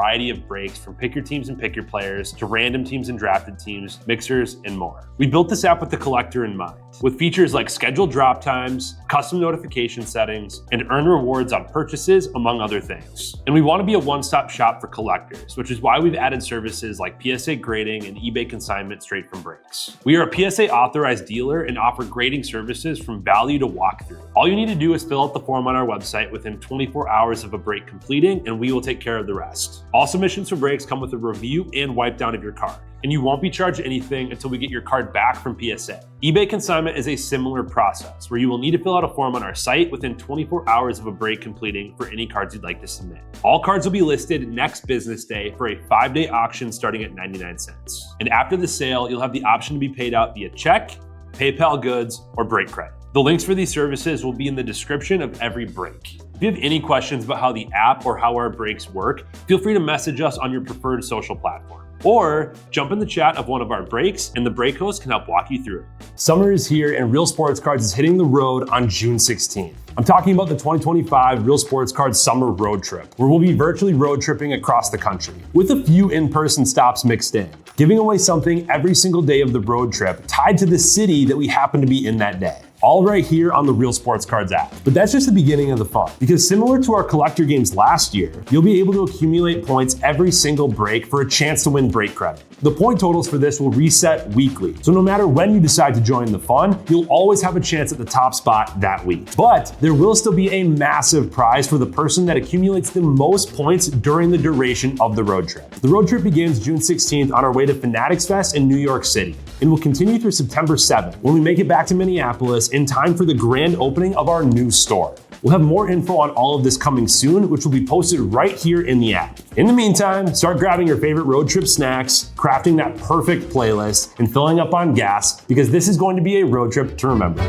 variety of brakes from pick your teams and pick your players to random teams and drafted teams, mixers, and more. We built this app with the collector in mind, with features like scheduled drop times, custom notification settings, and earn rewards on purchases, among other things. And we want to be a one-stop shop for collectors, which is why we've added services like PSA grading and eBay consignment straight from Brakes. We are a PSA authorized dealer and offer grading services from value to walkthrough. All you need to do is fill out the form on our website within 24 hours of a break completing, and we will take care of the rest. All submissions for breaks come with a review and wipe down of your card, and you won't be charged anything until we get your card back from PSA. eBay consignment is a similar process where you will need to fill out a form on our site within 24 hours of a break completing for any cards you'd like to submit. All cards will be listed next business day for a 5-day auction starting at 99 cents. And after the sale, you'll have the option to be paid out via check, PayPal goods, or break credit. The links for these services will be in the description of every break. If you have any questions about how the app or how our breaks work, feel free to message us on your preferred social platform. Or jump in the chat of one of our breaks and the break host can help walk you through it. Summer is here and Real Sports Cards is hitting the road on June 16th. I'm talking about the 2025 Real Sports Cards Summer Road Trip, where we'll be virtually road tripping across the country, with a few in-person stops mixed in, giving away something every single day of the road trip tied to the city that we happen to be in that day. All right here on the Real Sports Cards app. But that's just the beginning of the fun, because similar to our collector games last year, you'll be able to accumulate points every single break for a chance to win break credit. The point totals for this will reset weekly, so no matter when you decide to join the fun, you'll always have a chance at the top spot that week. But there will still be a massive prize for the person that accumulates the most points during the duration of the road trip. The road trip begins June 16th on our way to Fanatics Fest in New York City, and will continue through September 7th when we make it back to Minneapolis in time for the grand opening of our new store. We'll have more info on all of this coming soon, which will be posted right here in the app. In the meantime, start grabbing your favorite road trip snacks, crafting that perfect playlist, and filling up on gas, because this is going to be a road trip to remember.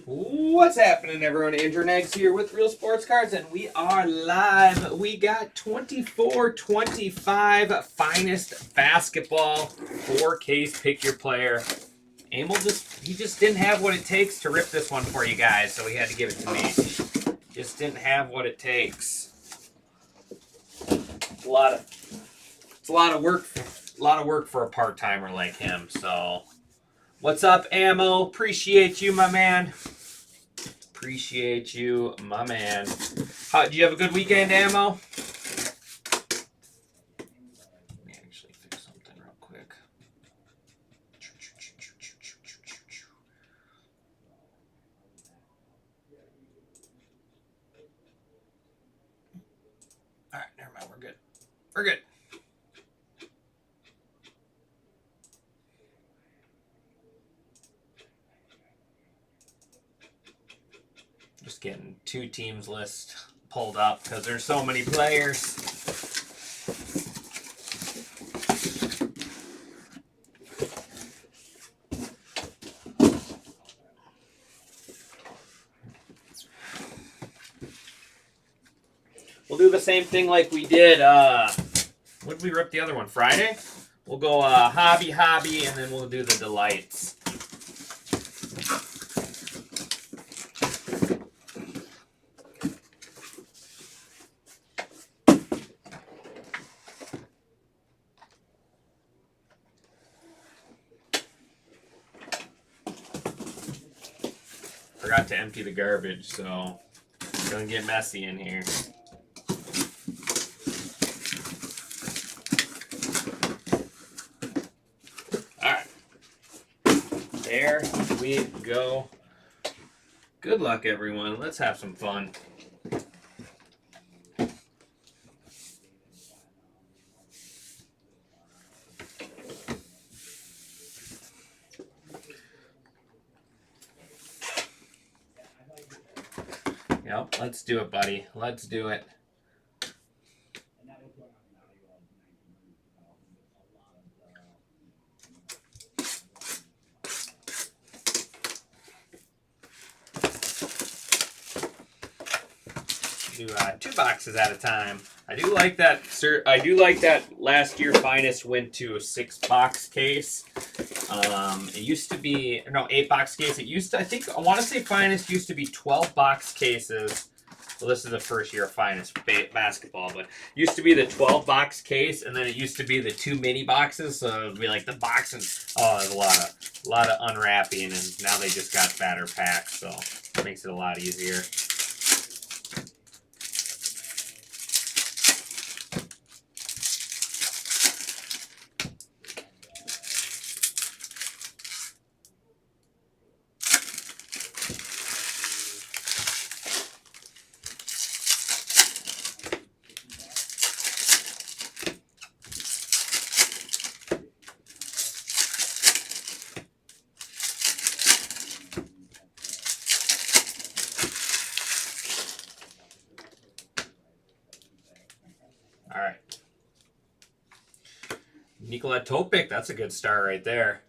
What's happening, everyone? Andrew Nags here with Real Sports Cards, and we are live. We got 24-25 Finest Basketball 4Ks Pick Your Player. Emil just didn't have what it takes to rip this one for you guys, so he had to give it to me. Just didn't have what it takes. It's a lot of work for a part-timer like him. So, what's up, Ammo? Appreciate you, my man. Appreciate you, my man. Did you have a good weekend, Ammo? Let me actually fix something real quick. All right, never mind. We're good. We're good. Just getting two teams list pulled up because there's so many players. We'll do the same thing like we did. When did we rip the other one? Friday? We'll go hobby, and then we'll do the delights. Forgot to empty the garbage, so it's gonna get messy in here. Alright. There we go. Good luck, everyone. Let's have some fun. Yep, let's do it, buddy. Let's do it. Do 2 boxes at a time. I do like that, sir. I do like that last year Finest went to a 6-box case. It used to be 8-box case. It used to, I want to say Finest used to be 12-box cases. Well, this is the first year of Finest basketball, but used to be the 12-box case, and then it used to be the 2 mini boxes. So it'd be like the box, and there's a lot of unwrapping, and now they just got fatter packs, so it makes it a lot easier. All right. Nikola Topic, that's a good start right there.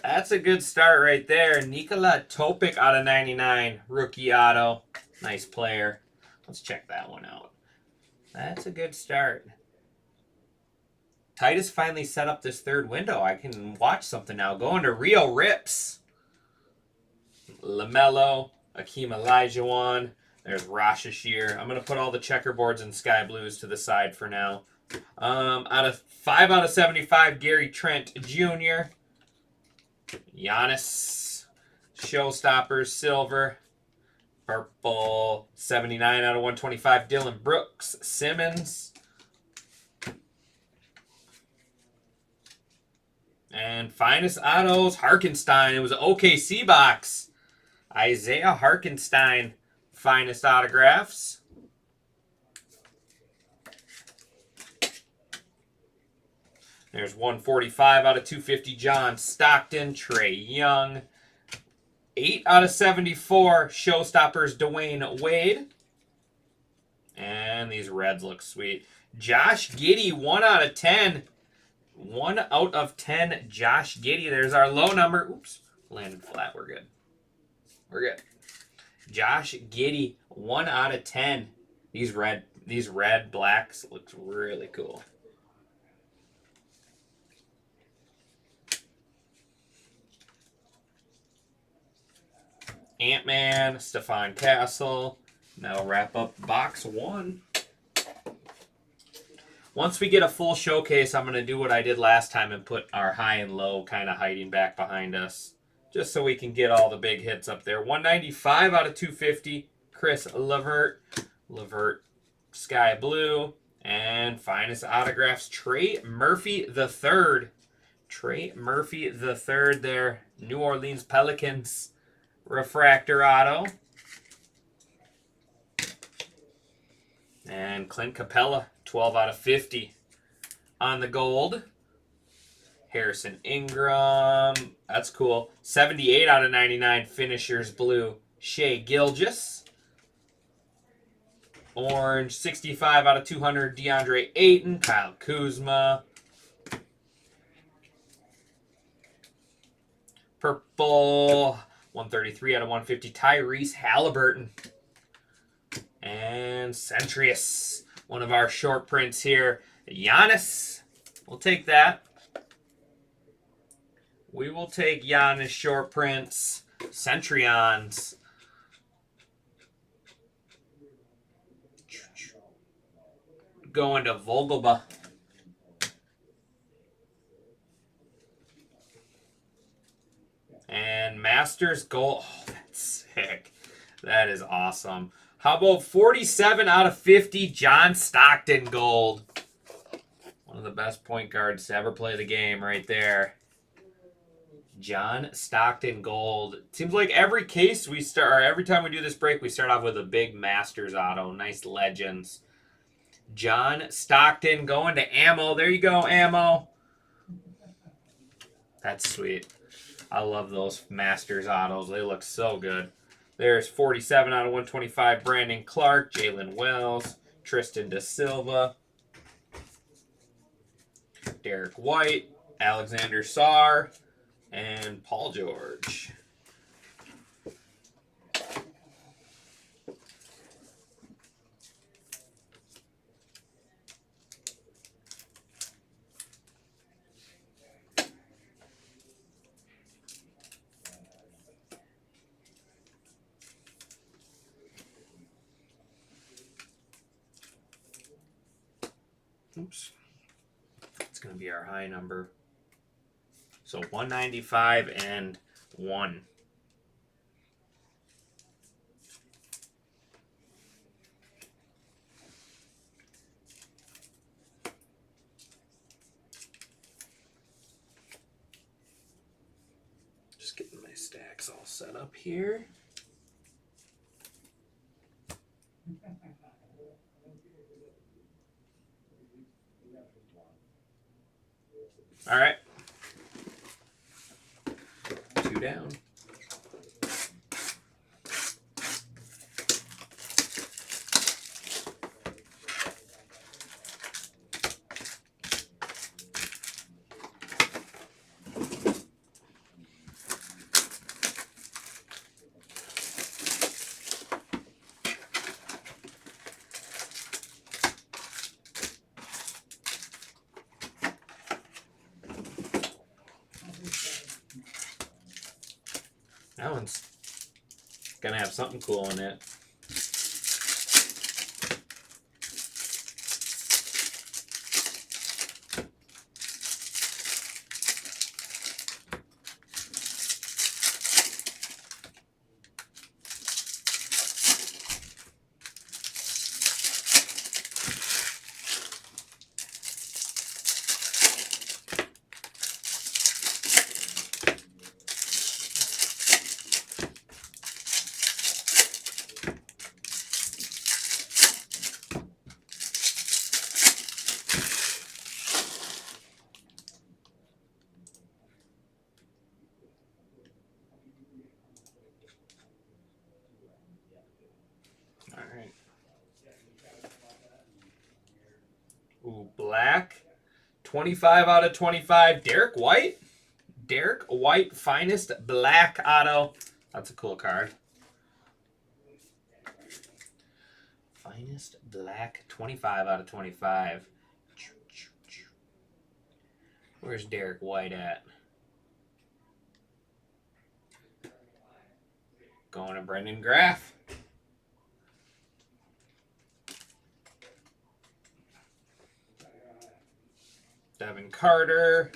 That's a good start right there. Nikola Topic out of 99. Rookie auto. Nice player. Let's check that one out. That's a good start. Titus finally set up this 3rd window. I can watch something now. Going to Rio Rips. LaMelo. Akeem Olajuwon. There's Rashashir. I'm going to put all the checkerboards and sky blues to the side for now. 5 out of 75, Gary Trent Jr. Giannis. Showstoppers, silver. Purple. 79 out of 125, Dylan Brooks. Simmons. And Finest autos, Harkenstein. It was an OKC box. Isaiah Harkenstein. Finest autographs. There's 145 out of 250, John Stockton, Trae Young. 8 out of 74, Showstoppers, Dwayne Wade. And these reds look sweet. Josh Giddey, 1 out of 10. 1 out of 10, Josh Giddey. There's our low number. Oops, landed flat. We're good. We're good. Josh Giddey, 1 out of 10. These red blacks looks really cool. Ant-Man, Stephon Castle. That'll wrap up box 1. Once we get a full showcase, I'm going to do what I did last time and put our high and low kind of hiding back behind us. Just so we can get all the big hits up there. 195 out of 250, Chris Levert. Levert, Sky Blue. And Finest autographs, Trey Murphy III. Trey Murphy III there. New Orleans Pelicans. Refractor auto. And Clint Capella, 12 out of 50 on the gold. Harrison Ingram, that's cool. 78 out of 99, Finishers Blue, Shea Gilgeous. Orange, 65 out of 200, DeAndre Ayton, Kyle Kuzma. Purple, 133 out of 150, Tyrese Halliburton. And Centrius, one of our short prints here. Giannis, we'll take that. We will take Giannis short prints. Centurions. Going to Vogelba. And Masters Gold. Oh, that's sick. That is awesome. How about 47 out of 50, John Stockton Gold. One of the best point guards to ever play the game right there. John Stockton Gold. It seems like every case we start, or every time we do this break, we start off with a big Masters auto. Nice Legends. John Stockton going to Ammo. There you go, Ammo. That's sweet. I love those Masters autos. They look so good. There's 47 out of 125, Brandon Clark, Jalen Wells, Tristan Da Silva, Derek White, Alexander Sarr, and Paul George. Oops. It's going to be our high number. So 195 and 1. Just getting my stacks all set up here. All right. 2 down. That one's gonna have something cool in it. All right. Ooh, black. 25 out of 25. Derek White. Derek White, finest black auto. That's a cool card. Finest black, 25 out of 25. Where's Derek White at? Going to Brendan Graff. Devin Carter.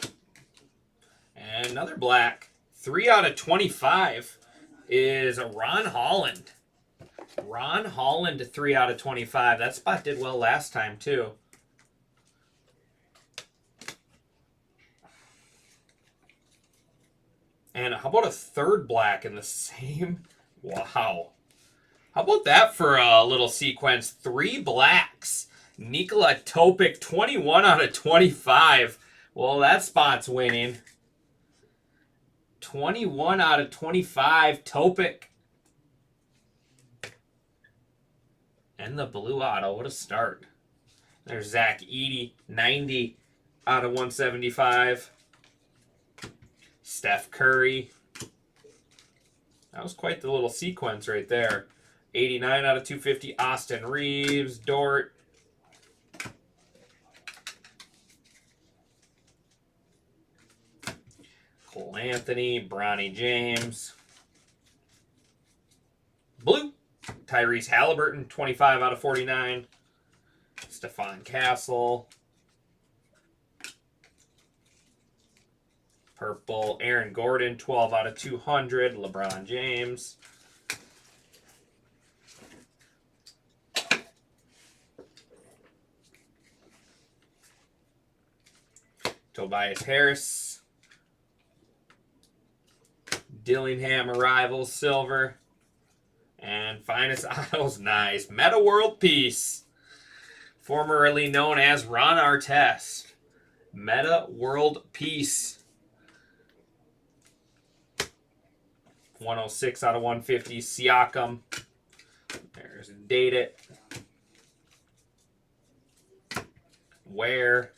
And another black. 3 out of 25 is Ron Holland. Ron Holland, 3 out of 25. That spot did well last time, too. And how about a third black in the same? Wow. How about that for a little sequence? 3 blacks. Nikola Topic, 21 out of 25. Well, that spot's winning. 21 out of 25, Topic. And the blue auto, what a start. There's Zach Edey, 90 out of 175. Steph Curry. That was quite the little sequence right there. 89 out of 250, Austin Reeves, Dort. Cole Anthony, Bronny James. Blue, Tyrese Halliburton, 25 out of 49. Stephon Castle. Purple, Aaron Gordon, 12 out of 200. LeBron James. Tobias Harris. Dillingham Arrivals, silver. And finest autos, nice. Meta World Peace. Formerly known as Ron Artest. Meta World Peace. 106 out of 150, Siakam. There's Date It. Ware.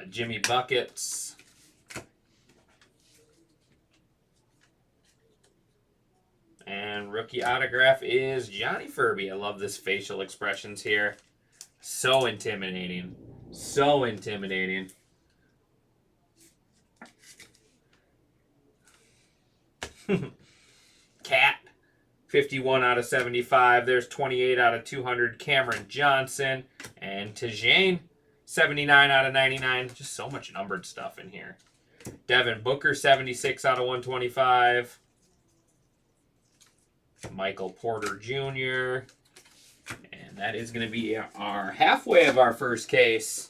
Jimmy Buckets. And rookie autograph is Johnny Furby. I love this facial expressions here. So intimidating. So intimidating. Cat. 51 out of 75. There's 28 out of 200. Cameron Johnson. And Tajane. 79 out of 99. Just so much numbered stuff in here. Devin Booker. 76 out of 125. Michael Porter Jr. And that is going to be our halfway of our first case.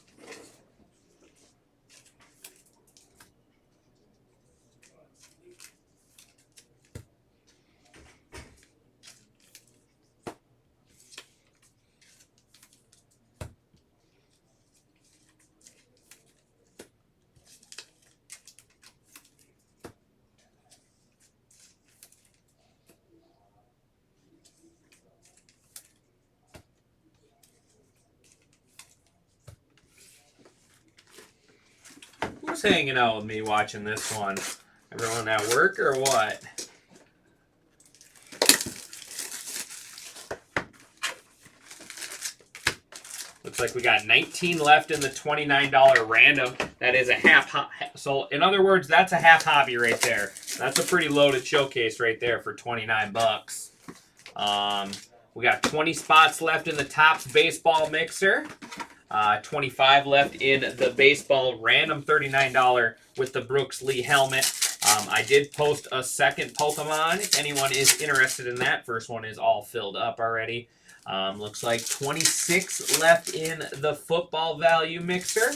Who's hanging out with me watching this one? Everyone at work or what? Looks like we got 19 left in the $29 random. That is a half. So in other words, that's a half hobby right there. That's a pretty loaded showcase right there for 29 bucks. We got 20 spots left in the Topps baseball mixer. 25 left in the baseball random $39 with the Brooks Lee helmet. I did post a second Pokemon if anyone is interested in that. First one is all filled up already. Looks like 26 left in the football value mixer.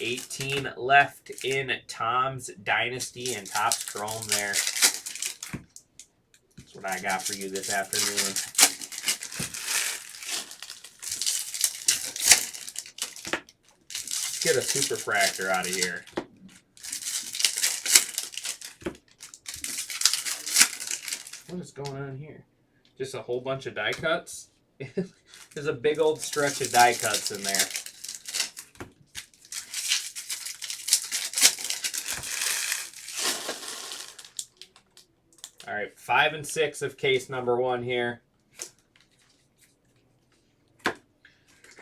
18 left in Tom's Dynasty and Topps Chrome there. That's what I got for you this afternoon. Get a superfractor out of here. What is going on here? Just a whole bunch of die cuts? There's a big old stretch of die cuts in there. All right, 5 and 6 of case number 1 here.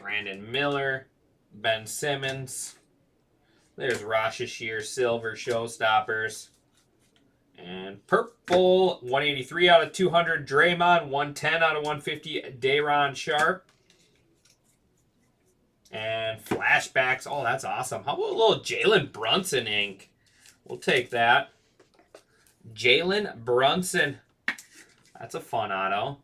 Brandon Miller. Ben Simmons. There's Rosh Hashir Silver Showstoppers. And purple, 183 out of 200, Draymond. 110 out of 150, Day'Ron Sharpe. And flashbacks. Oh, that's awesome. How about a little Jalen Brunson ink? We'll take that. Jalen Brunson. That's a fun auto.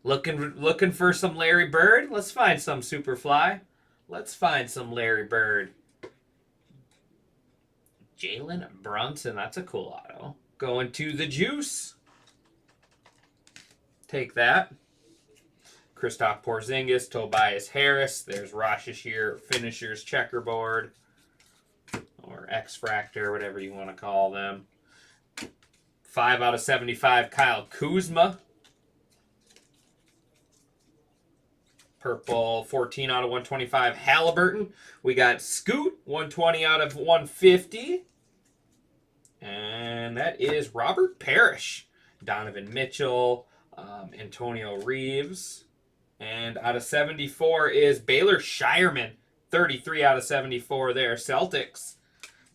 Looking for some Larry Bird? Let's find some Superfly. Let's find some Larry Bird. Jalen Brunson. That's a cool auto. Going to the Juice. Take that. Kristaps Porzingis, Tobias Harris. There's Rosh Hashir Finishers Checkerboard. Or X-Fractor, whatever you want to call them. 5 out of 75, Kyle Kuzma. Purple, 14 out of 125, Halliburton. We got Scoot, 120 out of 150. And that is Robert Parrish. Donovan Mitchell, Antonio Reeves. And out of 74 is Baylor Shireman. 33 out of 74 there. Celtics.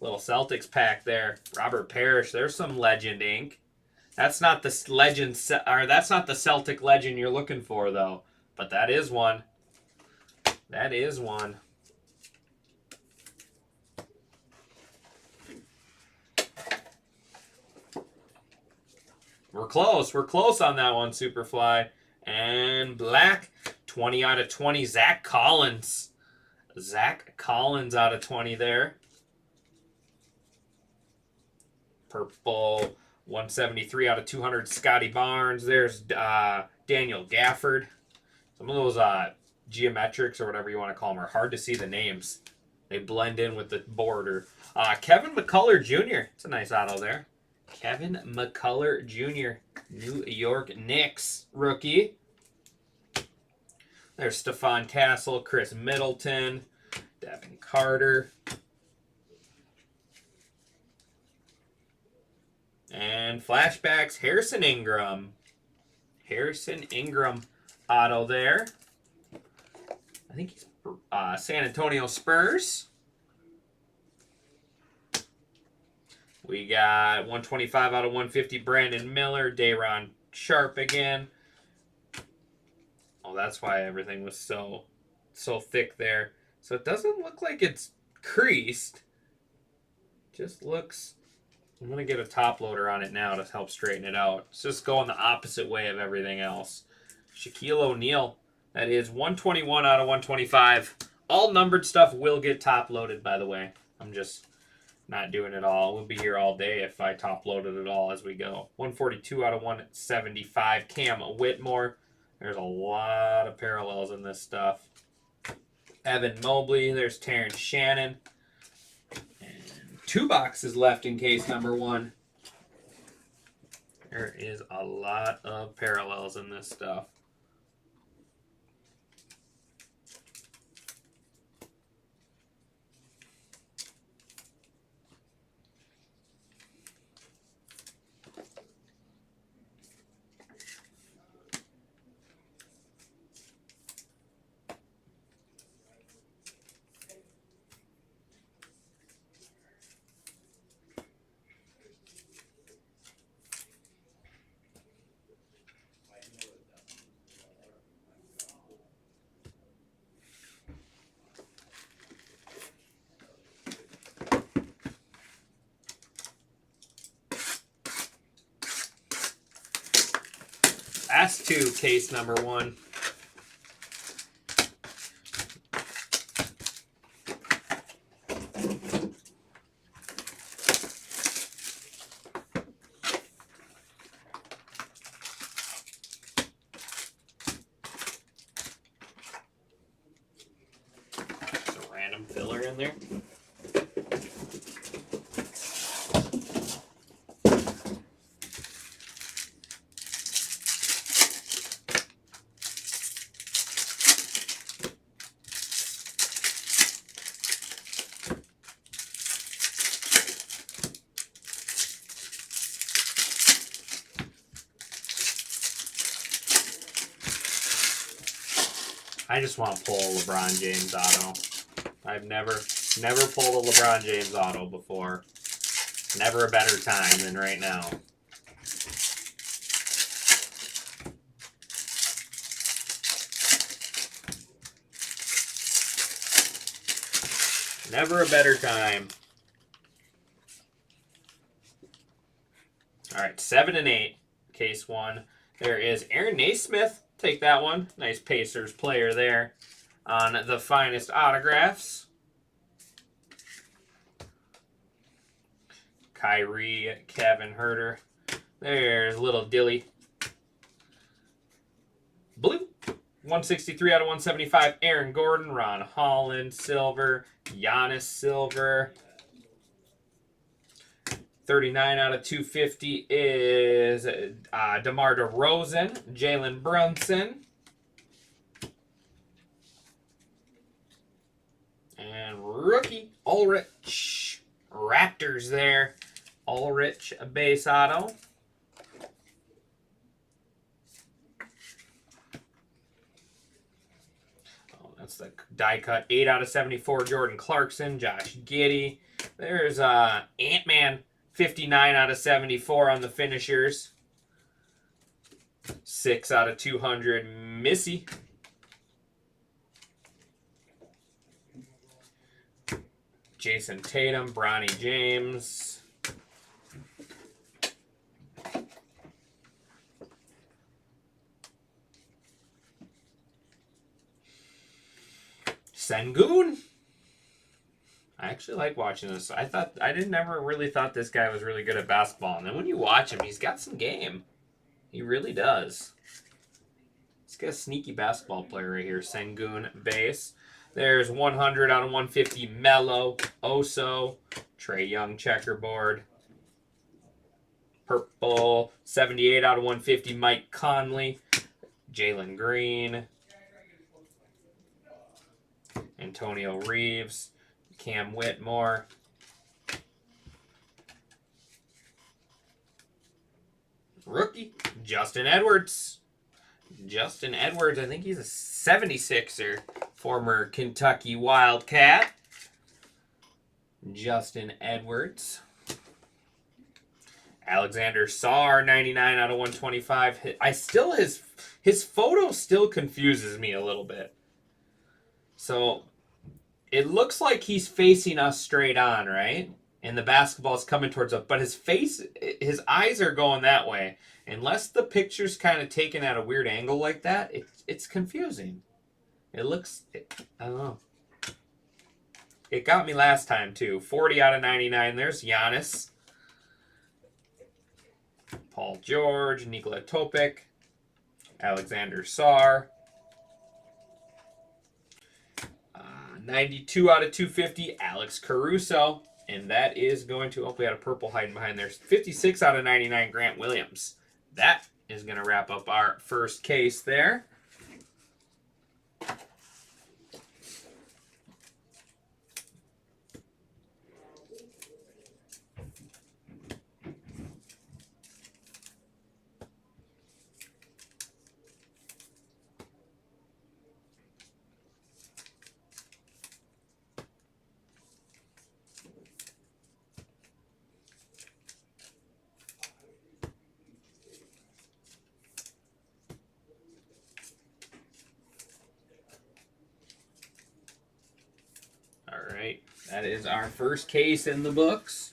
Little Celtics pack there. Robert Parrish. There's some legend ink. That's not the legend, or that's not the Celtic legend you're looking for, though. But that is one. That is one. We're close. We're close on that one, Superfly. And black, 20 out of 20, Zach Collins. Zach Collins out of 20 there. Purple, 173 out of 200, Scotty Barnes. There's Daniel Gafford. Some of those geometrics or whatever you want to call them are hard to see the names. They blend in with the border. Kevin McCullough Jr. It's a nice auto there. Kevin McCullough Jr., New York Knicks rookie. There's Stephon Tassel, Chris Middleton, Devin Carter. And flashbacks, Harrison Ingram. Harrison Ingram auto there. I think he's San Antonio Spurs. We got 125 out of 150, Brandon Miller, Day'Ron Sharpe again. Oh, that's why everything was so thick there. So it doesn't look like it's creased. Just looks... I'm going to get a top loader on it now to help straighten it out. It's just going the opposite way of everything else. Shaquille O'Neal. That is 121 out of 125. All numbered stuff will get top loaded, by the way. I'm just not doing it all. We'll be here all day if I top loaded it all as we go. 142 out of 175. Cam Whitmore. There's a lot of parallels in this stuff. Evan Mobley. There's Terrence Shannon. And 2 boxes left in case number 1. There is a lot of parallels in this stuff. Last 2, case number 1. There's a random filler in there. I just want to pull a LeBron James auto. I've never pulled a LeBron James auto before. Never a better time than right now. Never a better time. All right, 7 and 8, case 1. There is Aaron Naismith. Take that one. Nice Pacers player there on the finest autographs. Kyrie, Kevin Huerter. There's little Dilly. Blue. 163 out of 175. Aaron Gordon, Ron Holland, silver. Giannis, silver. 39 out of 250 is DeMar DeRozan, Jalen Brunson. And rookie, Ulrich. Raptors there. Ulrich base auto. Oh, that's the die cut. 8 out of 74, Jordan Clarkson, Josh Giddey. There's Ant-Man. 59 out of 74 on the finishers. 6 out of 200, Missy. Jason Tatum, Bronny James. Sengun. I actually like watching this. I never really thought this guy was really good at basketball. And then when you watch him, he's got some game. He really does. He's got a sneaky basketball player right here. Sengun base. There's 100 out of 150. Melo, Oso, Trae Young checkerboard. Purple, 78 out of 150, Mike Conley. Jalen Green. Antonio Reeves. Cam Whitmore. Rookie, Justin Edwards. Justin Edwards, I think he's a 76er. Former Kentucky Wildcat. Justin Edwards. Alexander Sarr, 99 out of 125. His photo still confuses me a little bit. So it looks like he's facing us straight on, right? And the basketball's coming towards us, but his eyes are going that way. Unless the picture's kind of taken at a weird angle like that, it's confusing. I don't know. It got me last time too. 40 out of 99. There's Giannis. Paul George, Nikola Topic, Alexander Sarr. 92 out of 250, Alex Caruso. And that is going to, we had a purple hiding behind there. 56 out of 99, Grant Williams. That is going to wrap up our first case there. All right, that is our first case in the books.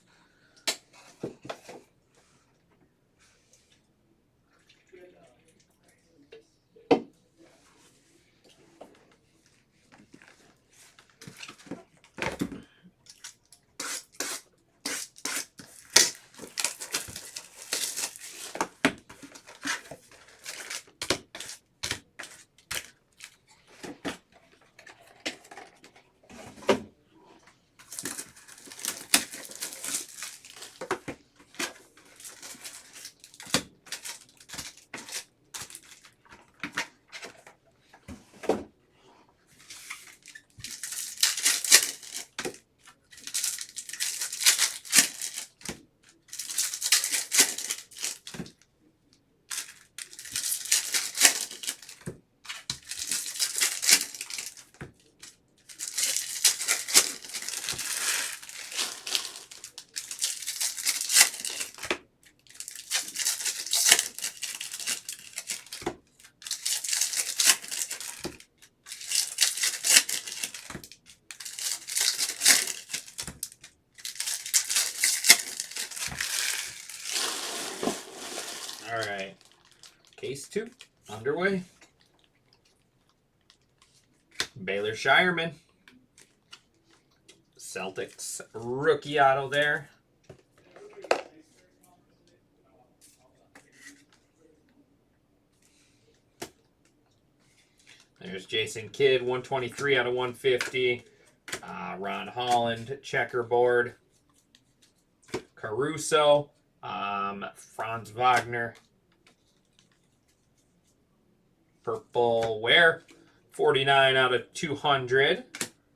All right, case 2 underway. Baylor Shireman. Celtics rookie auto there. There's Jason Kidd, 123 out of 150. Ron Holland, checkerboard. Caruso, Franz Wagner. Purple Ware, 49 out of 200.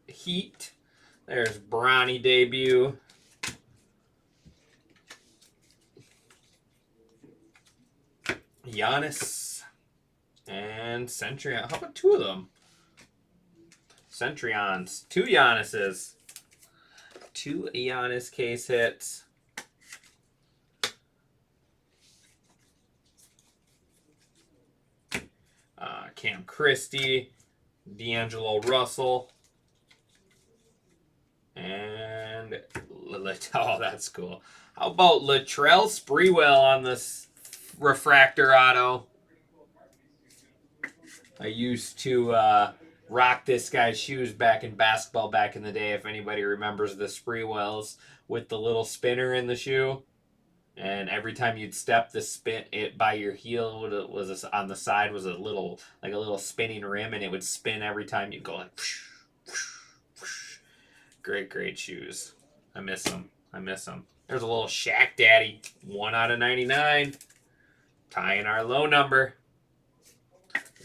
Heat. There's Bronny debut. Giannis. And Centurion. How about 2 of them? Centurions. 2 Giannis's. 2 Giannis case hits. Cam Christie, D'Angelo Russell, and oh, that's cool. How about Latrell Sprewell on this refractor auto? I used to rock this guy's shoes back in basketball back in the day, if anybody remembers the Sprewells with the little spinner in the shoe. And every time you'd step, the spin it by your heel was on the side was a little spinning rim, and it would spin every time you go like. Whoosh, whoosh, whoosh. Great shoes. I miss them. There's a little Shaq Daddy. 1 out of 99. Tying our low number.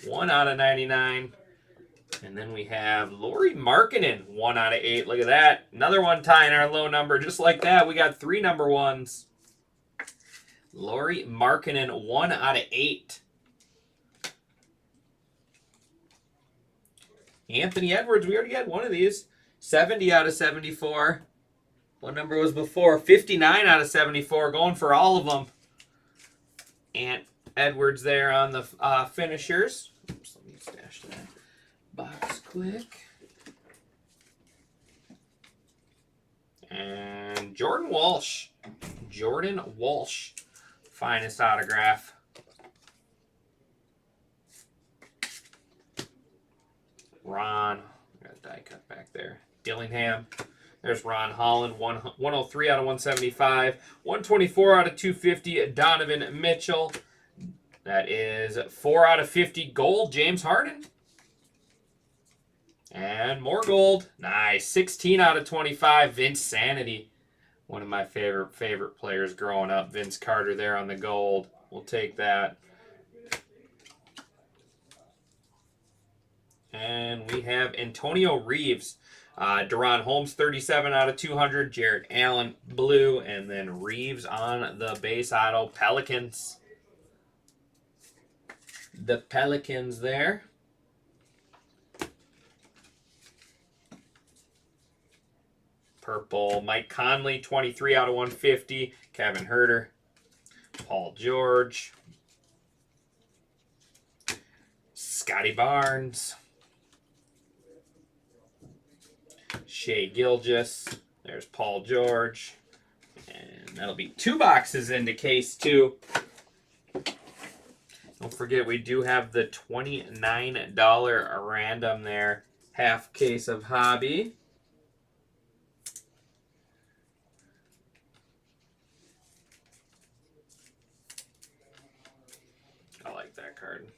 1 out of 99. And then we have Lauri Markkanen. 1 out of 8. Look at that. Another one tying our low number. Just like that, we got 3 number 1s. Lauri Markkanen, 1 out of 8. Anthony Edwards, we already had one of these. 70 out of 74. What number was before? 59 out of 74. Going for all of them. And Edwards there on the finishers. Oops, let me stash that box quick. And Jordan Walsh. Jordan Walsh. Finest autograph. Ron. Got a die cut back there. Dillingham. There's Ron Holland, 103 out of 175. 124 out of 250, Donovan Mitchell. That is 4 out of 50 gold, James Harden. And more gold. Nice. 16 out of 25, Vince Sanity. One of my favorite players growing up. Vince Carter there on the gold. We'll take that. And we have Antonio Reeves. Deron Holmes, 37 out of 200. Jared Allen, blue. And then Reeves on the base auto. Pelicans. The Pelicans there. Purple, Mike Conley, 23 out of 150. Kevin Huerter. Paul George. Scotty Barnes. Shea Gilgeous. There's Paul George. And that'll be 2 boxes into case 2. Don't forget, we do have the $29 random there. Half case of Hobby. I like that card.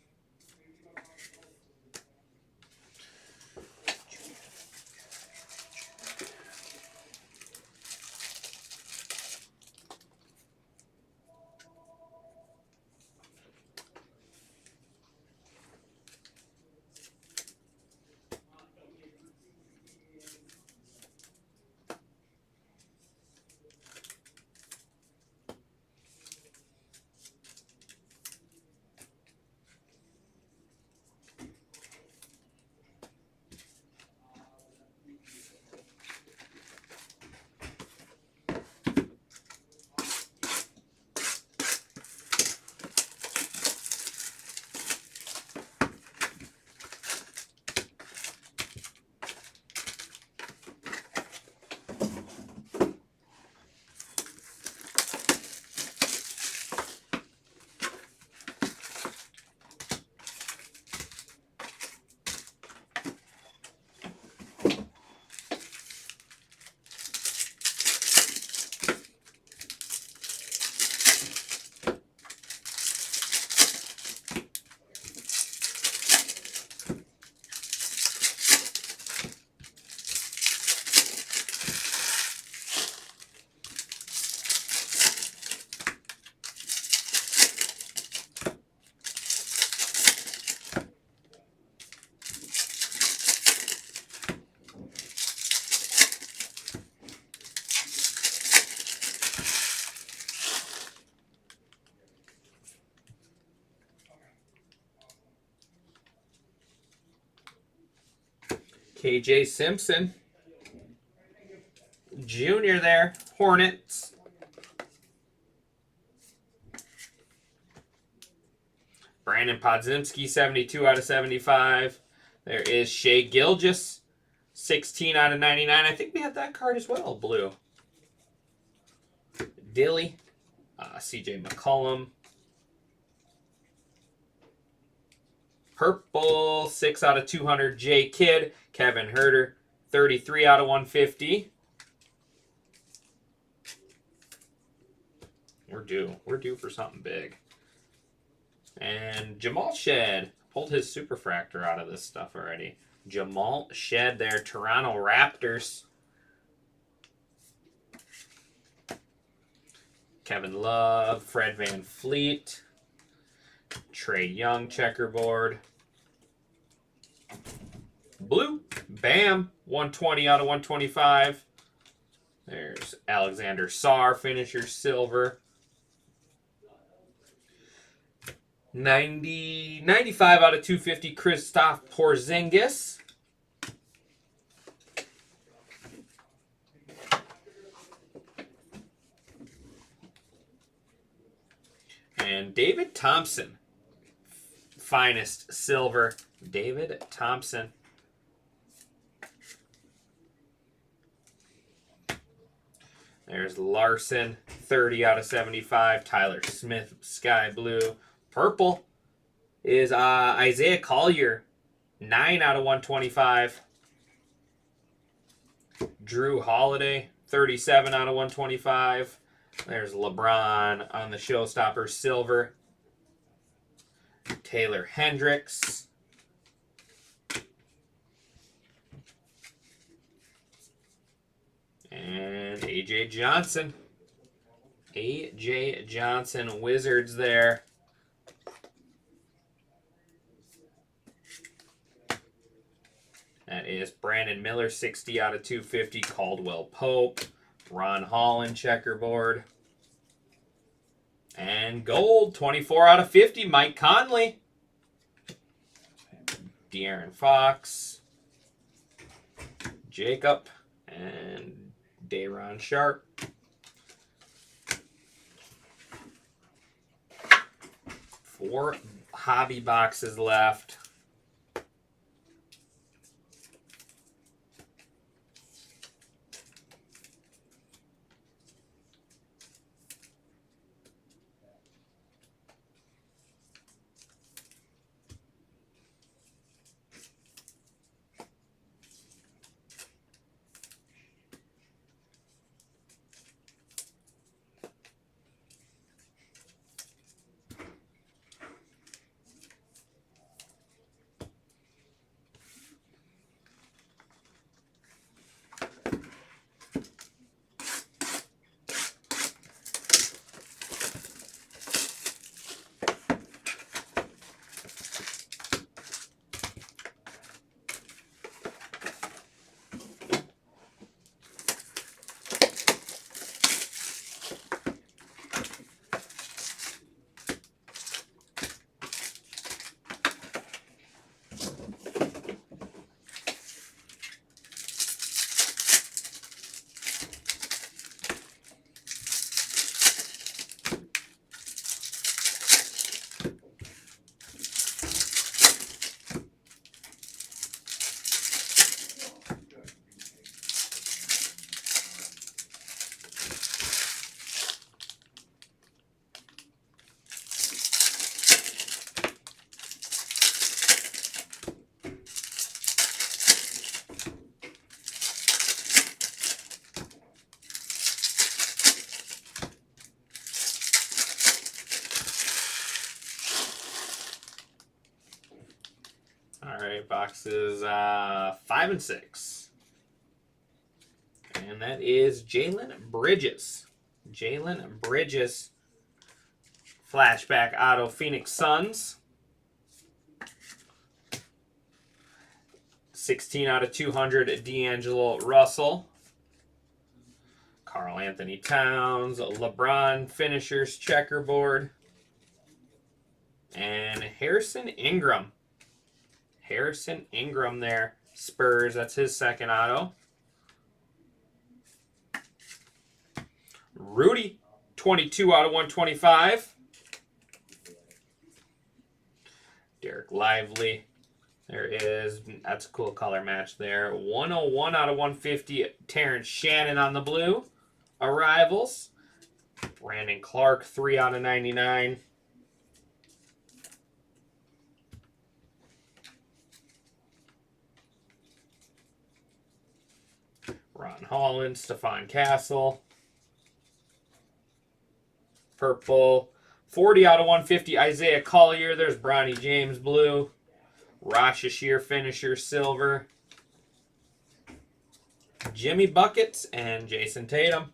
KJ Simpson. Junior there. Hornets. Brandon Podziemski, 72 out of 75. There is Shea Gilgeous, 16 out of 99. I think we had that card as well, blue. Dilly. CJ McCollum. Purple, 6 out of 200, J. Kidd. Kevin Huerter, 33 out of 150. We're due for something big. And Jamal Shed. Pulled his Superfractor out of this stuff already. Jamal Shed there, Toronto Raptors. Kevin Love, Fred VanVleet, Trae Young checkerboard. Blue, Bam, 120 out of 125. There's Alexander Sarr, finisher, silver. 95 out of 250, Kristaps Porzingis. And David Thompson, finest silver, David Thompson. There's Larson, 30 out of 75. Tyler Smith, sky blue. Purple is Isaiah Collier, 9 out of 125. Drew Holiday, 37 out of 125. There's LeBron on the showstopper, silver. Taylor Hendricks. And A.J. Johnson. A.J. Johnson, Wizards there. That is Brandon Miller, 60 out of 250. Caldwell Pope. Ron Holland, checkerboard. And gold, 24 out of 50. Mike Conley. De'Aaron Fox. Jacob. And Day'Ron Sharp. Four hobby boxes left. All right, boxes 5 and 6. And that is Jalen Bridges. Jalen Bridges. Flashback auto, Phoenix Suns. 16 out of 200, D'Angelo Russell. Karl Anthony Towns. LeBron finishers checkerboard. And Harrison Ingram. Harrison Ingram there. Spurs, that's his second auto. Rudy, 22 out of 125. Derek Lively. There is, that's a cool color match there. 101 out of 150. Terrence Shannon on the blue. Arrivals. Brandon Clark, 3 out of 99. Ron Holland, Stephon Castle. Purple. 40 out of 150, Isaiah Collier. There's Bronny James, blue. Rosh Ashir, finisher, silver. Jimmy Buckets and Jason Tatum.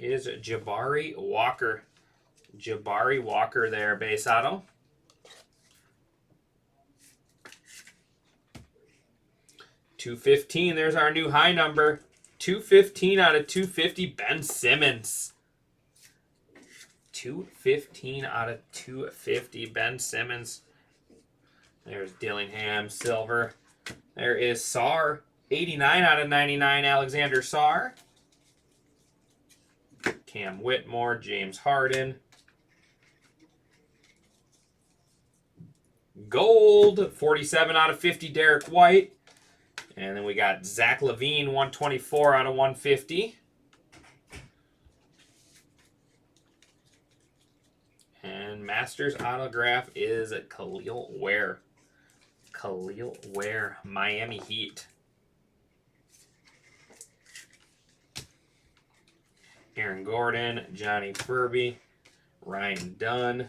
is Jabari Walker. Jabari Walker there, base auto. $215, there's our new high number. 215 out of 250, Ben Simmons. 215 out of 250, Ben Simmons. There's Dillingham, silver. There is Sarr, 89 out of 99, Alexander Sarr. Cam Whitmore, James Harden. Gold, 47 out of 50, Derek White. And then we got Zach LaVine, 124 out of 150. And Masters autograph is Khalil Ware. Khalil Ware, Miami Heat. Aaron Gordon, Johnny Furby, Ryan Dunn.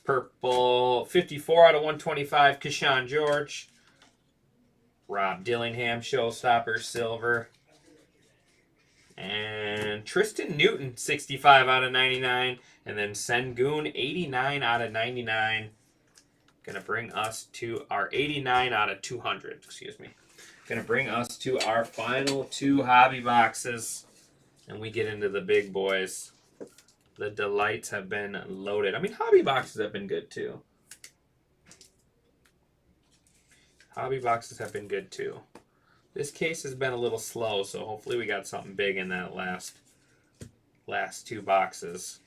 Purple, 54 out of 125, Keshawn George. Rob Dillingham, Showstopper, silver. And Tristan Newton, 65 out of 99. And then Sengun, 89 out of 99. Gonna bring us to our 89 out of 200, excuse me. Gonna bring us to our final 2 hobby boxes. And we get into the big boys. The delights have been loaded. I mean, hobby boxes have been good too. Hobby boxes have been good too. This case has been a little slow, so hopefully we got something big in that last 2 boxes.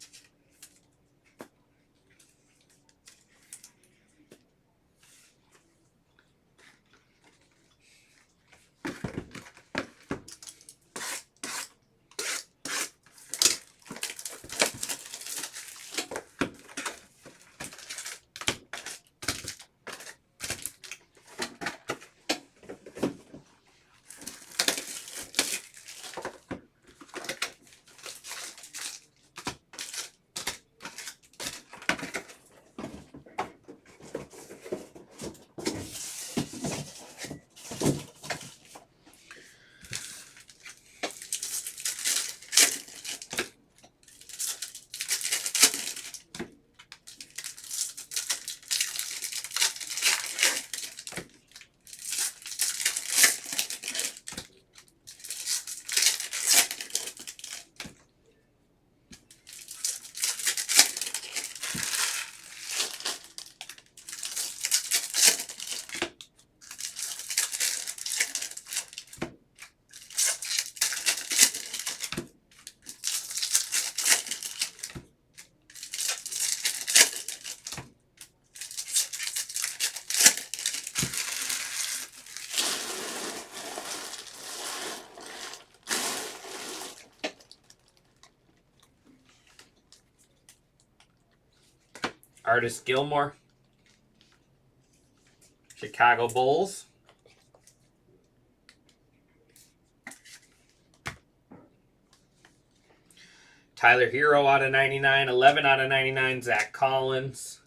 Artist Gilmore. Chicago Bulls. Tyler Hero out of 99. 11 out of 99, Zach Collins.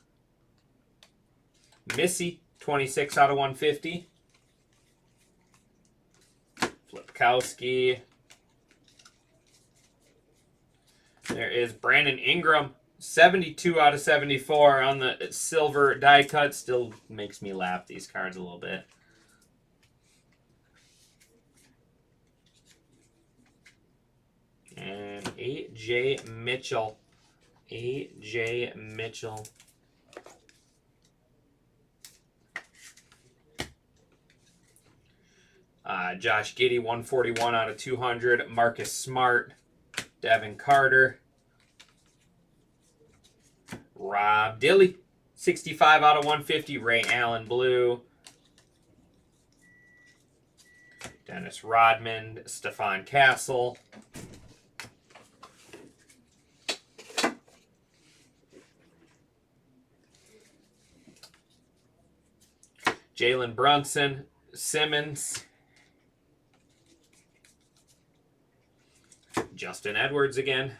Missy, 26 out of 150. Flipkowski. There is Brandon Ingram. 72 out of 74 on the silver die cut. Still makes me laugh, these cards, a little bit. And A.J. Mitchell. A.J. Mitchell. Josh Giddey, 141 out of 200. Marcus Smart. Devin Carter. Rob Dilly, 65 out of 150. Ray Allen blue. Dennis Rodman, Stephon Castle. Jalen Brunson, Simmons. Justin Edwards again.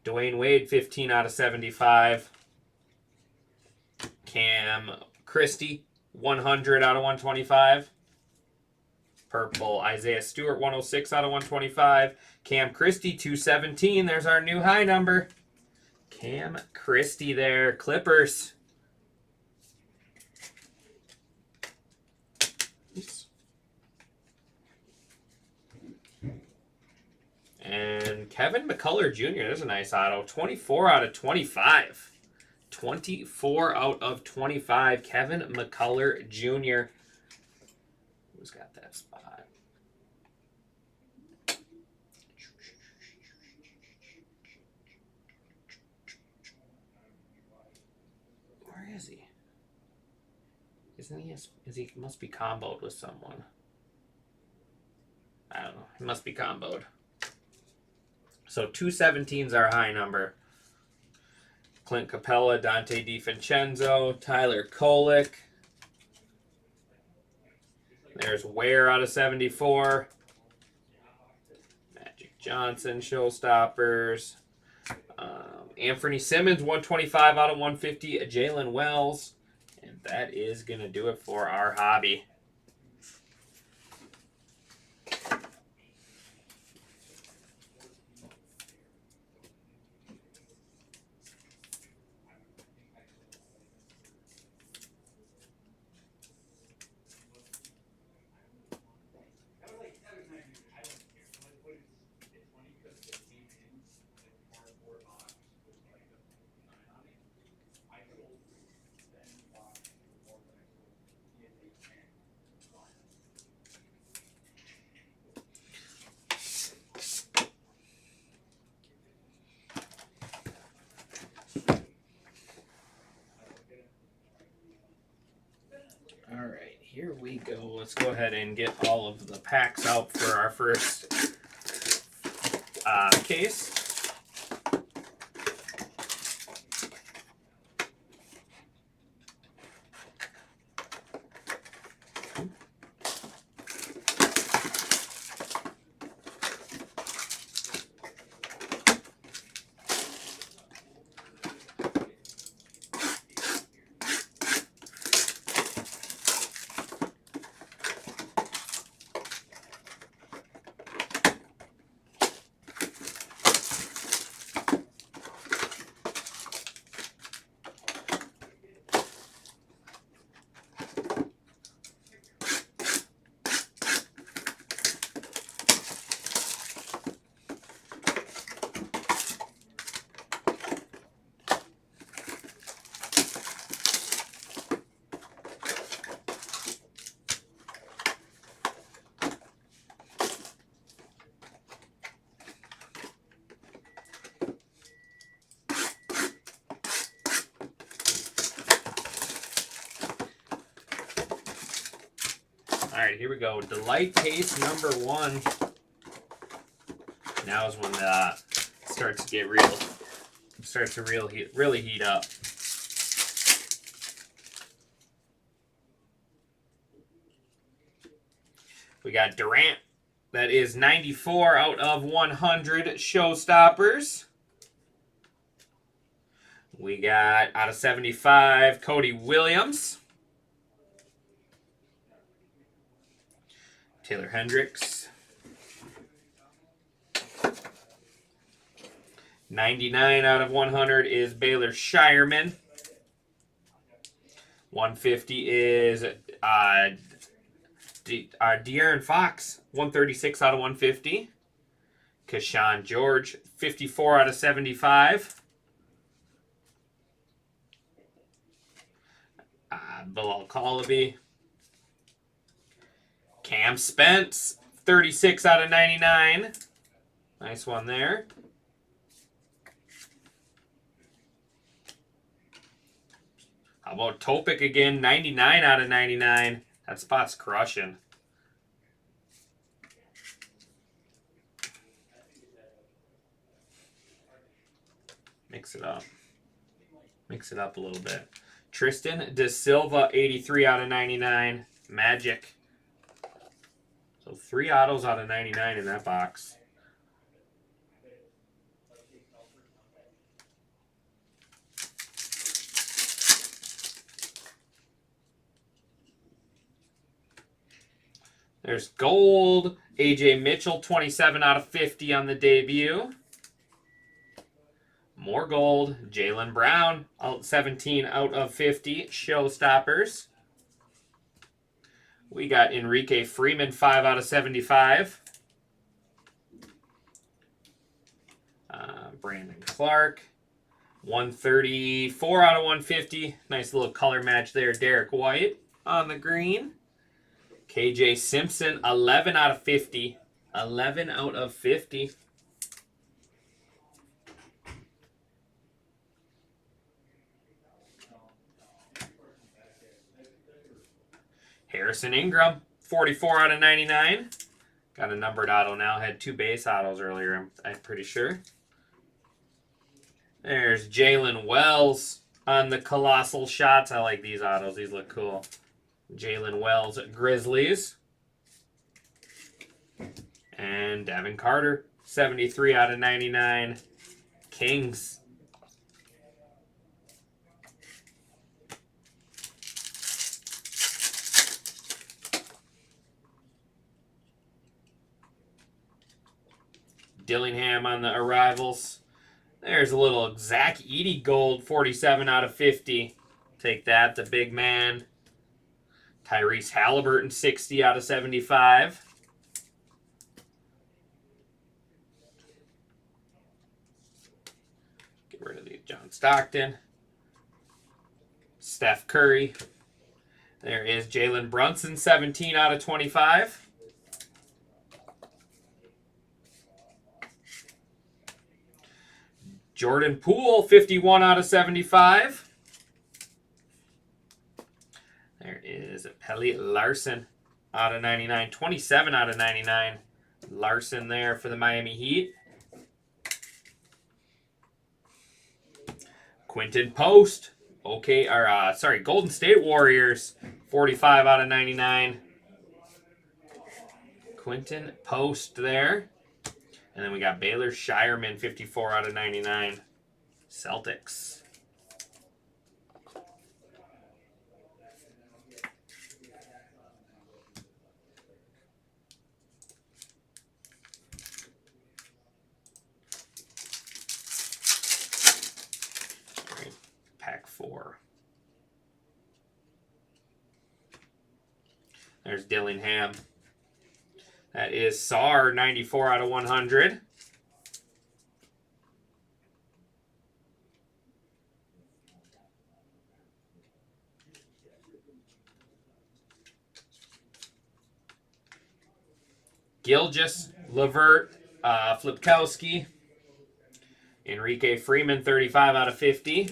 Dwayne Wade, 15 out of 75. Cam Cam Christie, 100 out of 125. Purple, Isaiah Stewart, 106 out of 125. Cam Christie, 217. There's our new high number. Cam Christie there. Clippers. And Kevin McCullough Jr. There's a nice auto. 24 out of 25. 24 out of 25. Kevin McCullough Jr. Who's got that spot? Where is he? Isn't he? Must be comboed with someone. I don't know. He must be comboed. So 217's our high number. Clint Capella, Dante DiVincenzo, Tyler Kolek. There's Ware out of 74. Magic Johnson, Showstoppers. Anthony Simmons, 125 out of 150. Jalen Wells. And that is going to do it for our hobby. All right, here we go. Let's go ahead and get all of the packs out for our first case. All right, here we go. Delight case number 1. Now is when starts to get real. Starts to really heat up. We got Durant. That is 94 out of 100 Showstoppers. We got out of 75 Cody Williams. Taylor Hendricks. 99 out of 100 is Baylor Shireman. 150 is De'Aaron Fox. 136 out of 150. Keshawn George. 54 out of 75. Bilal Colaby. Cam Spence, 36 out of 99. Nice one there. How about Topic again, 99 out of 99. That spot's crushing. Mix it up. Mix it up a little bit. Tristan De Silva, 83 out of 99. Magic. So 3 autos out of 99 in that box. There's gold. AJ Mitchell, 27 out of 50 on the debut. More gold. Jaylen Brown, 17 out of 50. Showstoppers. We got Enrique Freeman, 5 out of 75. Brandon Clark, 134 out of 150. Nice little color match there. Derek White on the green. KJ Simpson, 11 out of 50. 11 out of 50. Harrison Ingram, 44 out of 99. Got a numbered auto now. Had 2 base autos earlier, I'm pretty sure. There's Jalen Wells on the Colossal Shots. I like these autos. These look cool. Jalen Wells, Grizzlies. And Devin Carter, 73 out of 99. Kings. Dillingham on the arrivals. There's a little Zach Edey gold, 47 out of 50. Take that, the big man. Tyrese Halliburton, 60 out of 75. Get rid of the John Stockton. Steph Curry. There is Jalen Brunson, 17 out of 25. Jordan Poole, 51 out of 75. There is Pelly Larson out of 99. 27 out of 99. Larson there for the Miami Heat. Quinton Post. Golden State Warriors. 45 out of 99. Quinton Post there. And then we got Baylor Shireman, 54 out of 99. Celtics. All right, pack 4. There's Dillingham. That is Sar, 94 out of 100. Gilgeous, Levert, Flipkowski. Enrique Freeman, 35 out of 50.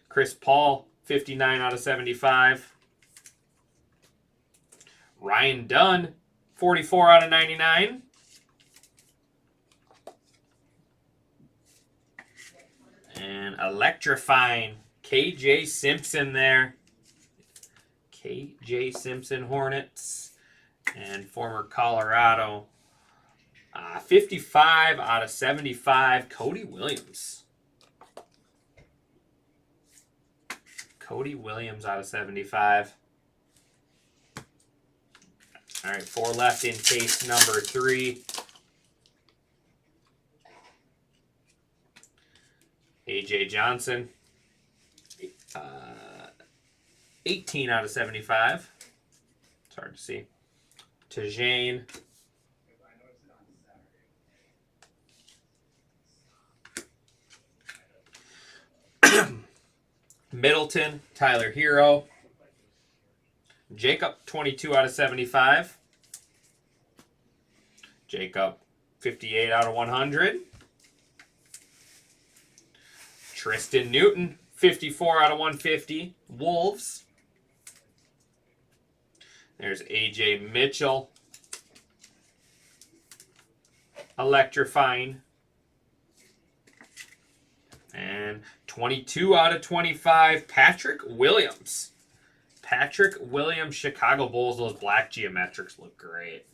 Chris Paul, 59 out of 75. Ryan Dunn, 44 out of 99. And electrifying KJ Simpson there. KJ Simpson Hornets. And former Colorado. 55 out of 75. Cody Williams. Cody Williams out of 75. All right, 4 left in case number 3. AJ Johnson, 18 out of 75. It's hard to see. Tajane. Middleton, Tyler Hero. Jacob, 22 out of 75. Jacob, 58 out of 100. Tristan Newton, 54 out of 150. Wolves. There's AJ Mitchell. Electrifying. And 22 out of 25. Patrick Williams. Patrick Williams, Chicago Bulls. Those black geometrics look great.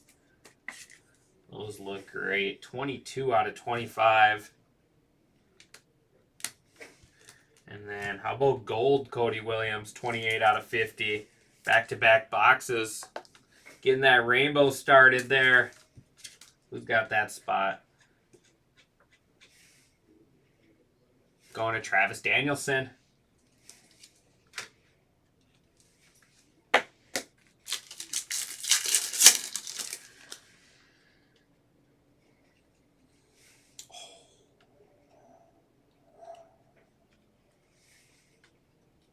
Those look great. 22 out of 25. And then how about gold Cody Williams, 28 out of 50. Back-to-back boxes. Getting that rainbow started there. Who's got that spot? Going to Travis Danielson.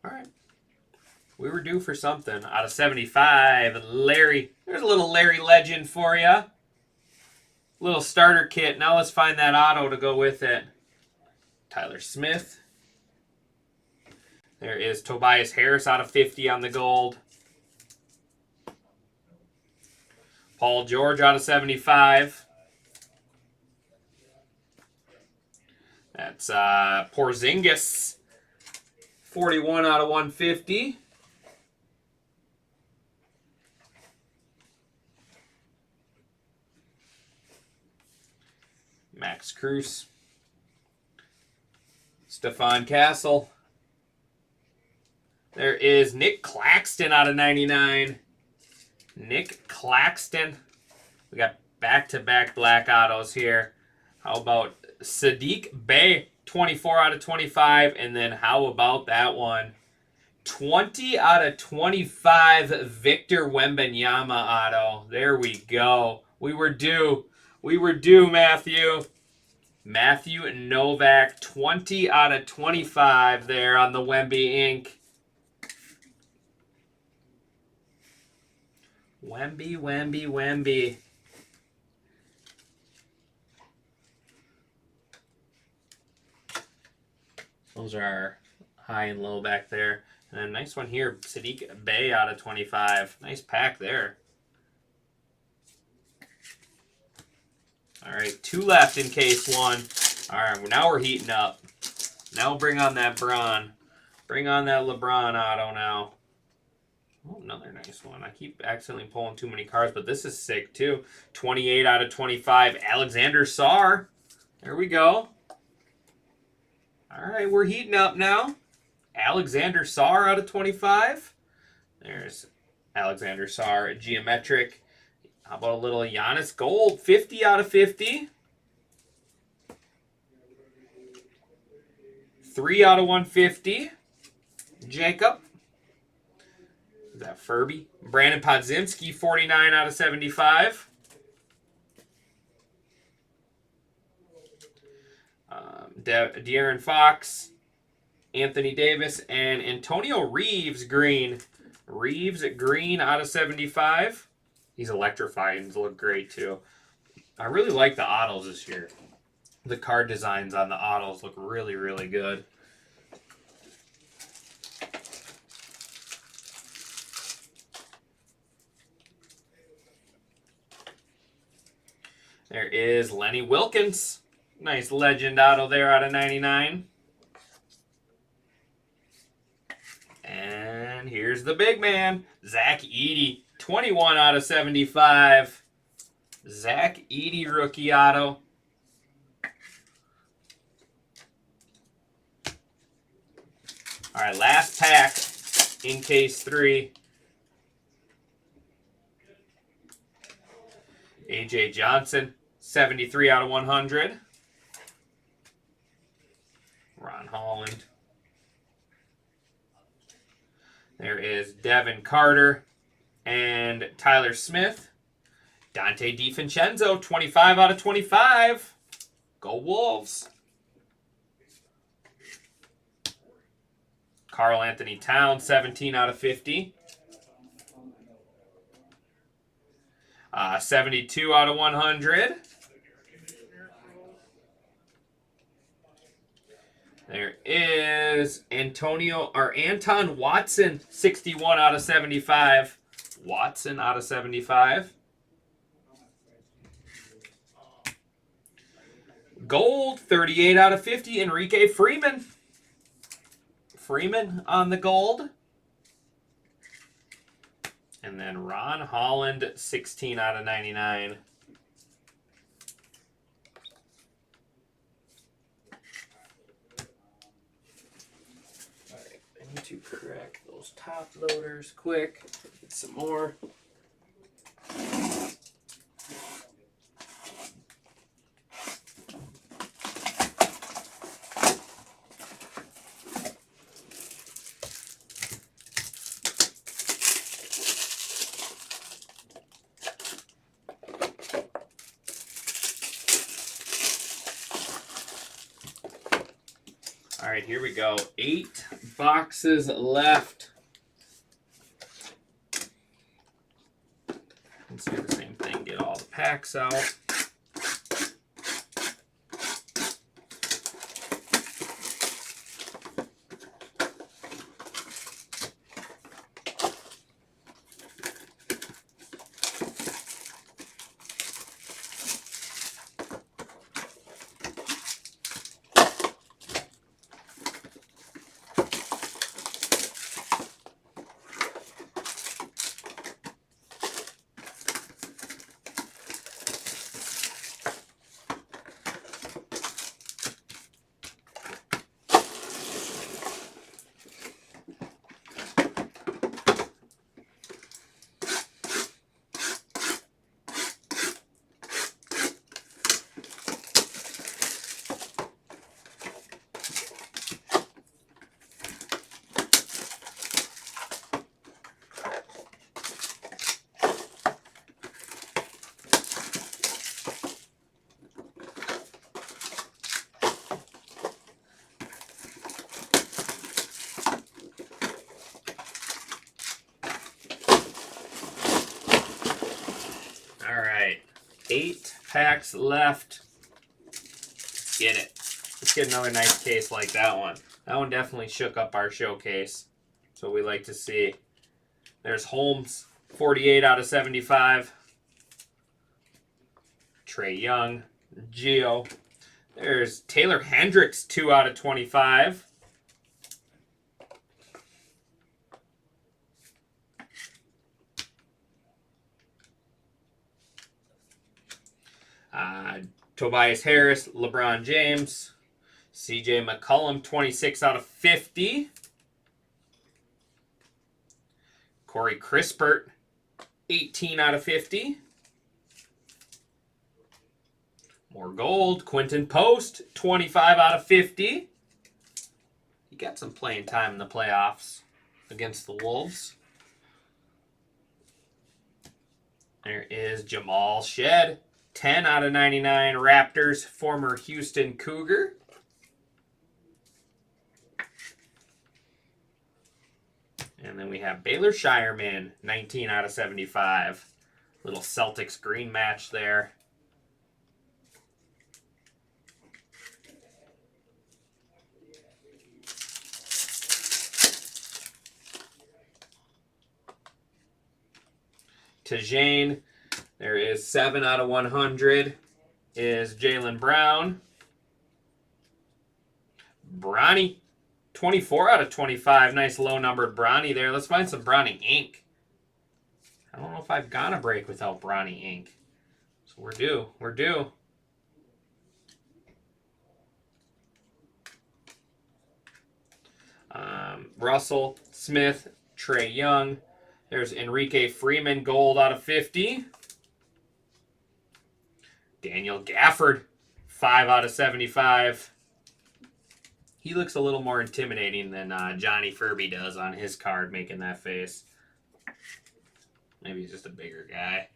All right. We were due for something. Out of 75, Larry. There's a little Larry legend for you. Little starter kit. Now let's find that auto to go with it. Tyler Smith. There is Tobias Harris out of 50 on the gold. Paul George out of 75. That's Porzingis. 41 out of 150. Max Cruz. Stephon Castle. There is Nick Claxton out of 99. Nick Claxton. We got back-to-back black autos here. How about Sadiq Bey, 24 out of 25. And then how about that one? 20 out of 25 Victor Wembanyama auto. There we go. We were due. We were due, Matthew. Matthew Novak, 20 out of 25 there on the Wemby ink. Wemby, Wemby, Wemby. Those are our high and low back there. And a nice one here, Sadiq Bey out of 25. Nice pack there. All right, 2 left in case 1. All right, now we're heating up. Now bring on that Bron. Bring on that LeBron auto now. Oh, another nice one. I keep accidentally pulling too many cards, but this is sick too. 28 out of 25, Alexander Sarr. There we go. All right, we're heating up now. Alexander Sarr out of 25. There's Alexander Sarr, geometric. How about a little Giannis Gold, 50 out of 50. 3 out of 150. Jacob. Is that Furby? Brandon Podziemski, 49 out of 75. De'Aaron Fox, Anthony Davis, and Antonio Reeves green. Reeves green out of 75. He's electrifying. He's look great too. I really like the autos this year. The card designs on the autos look really, really good. There is Lenny Wilkins. Nice legend auto there out of 99. And here's the big man, Zach Edey. 21 out of 75. Zach Edey rookie auto. All right, last pack in case 3. AJ Johnson, 73 out of 100. Ron Holland. There is Devin Carter and Tyler Smith. Dante DiVincenzo, 25 out of 25. Go Wolves. Karl Anthony Towns, 17 out of 50. 72 out of 100. There is Anton Watson, 61 out of 75. Watson out of 75. Gold, 38 out of 50. Enrique Freeman. Freeman on the gold. And then Ron Holland, 16 out of 99. All right, I need to correct those those top loaders quick. Get some more. All right, here we go. 8 boxes left. Let's do the same thing. Get all the packs out. All right, 8 packs left. Let's get it. Let's get another nice case like that one. That one definitely shook up our showcase. That's what we like to see. There's Holmes, 48 out of 75. Trae Young, Gio. There's Taylor Hendricks, 2 out of 25. Tobias Harris, LeBron James, CJ McCollum, 26 out of 50. Corey Crispert, 18 out of 50. More gold. Quentin Post, 25 out of 50. He got some playing time in the playoffs against the Wolves. There is Jamal Shed, 10 out of 99 Raptors, former Houston Cougar. And then we have Baylor Shireman, 19 out of 75. Little Celtics green match there. Tajane, there is 7 out of 100, is Jaylen Brown. Bronny, 24 out of 25. Nice low-numbered Bronny there. Let's find some Bronny ink. I don't know if I've gone a break without Bronny ink. So we're due. We're due. Russell, Smith, Trae Young. There's Enrique Freeman, gold out of 50. Daniel Gafford, 5 out of 75. He looks a little more intimidating than Johnny Furby does on his card, making that face. Maybe he's just a bigger guy.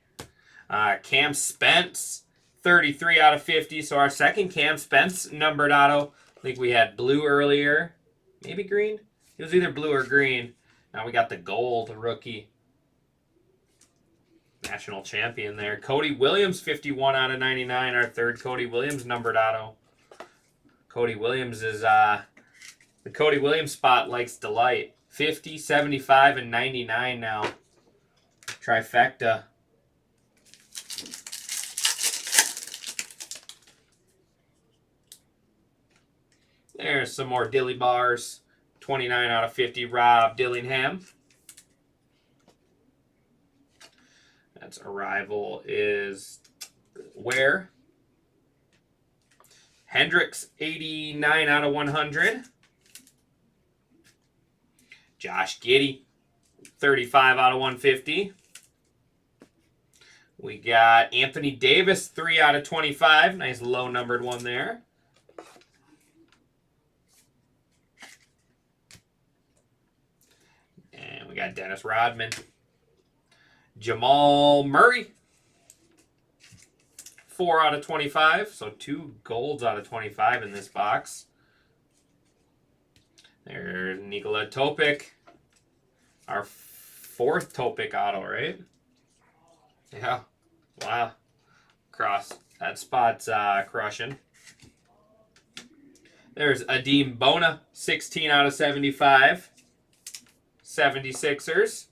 Cam Spence, 33 out of 50. So our second Cam Spence numbered auto. I think we had blue earlier. Maybe green? It was either blue or green. Now we got the gold rookie. National champion there. Cody Williams, 51 out of 99. Our third Cody Williams numbered auto. Cody Williams is, the Cody Williams spot likes delight. 50, 75, and 99 now. Trifecta. There's some more Dilly bars. 29 out of 50, Rob Dillingham. That's arrival is Ware. Hendricks, 89 out of 100. Josh Giddey, 35 out of 150. We got Anthony Davis, 3 out of 25. Nice low-numbered one there. And we got Dennis Rodman. Jamal Murray, 4 out of 25. So 2 golds out of 25 in this box. There's Nikola Topic. Our 4th Topic auto, right? Yeah. Wow. Cross. That spot's crushing. There's Adeem Bona, 16 out of 75. 76ers.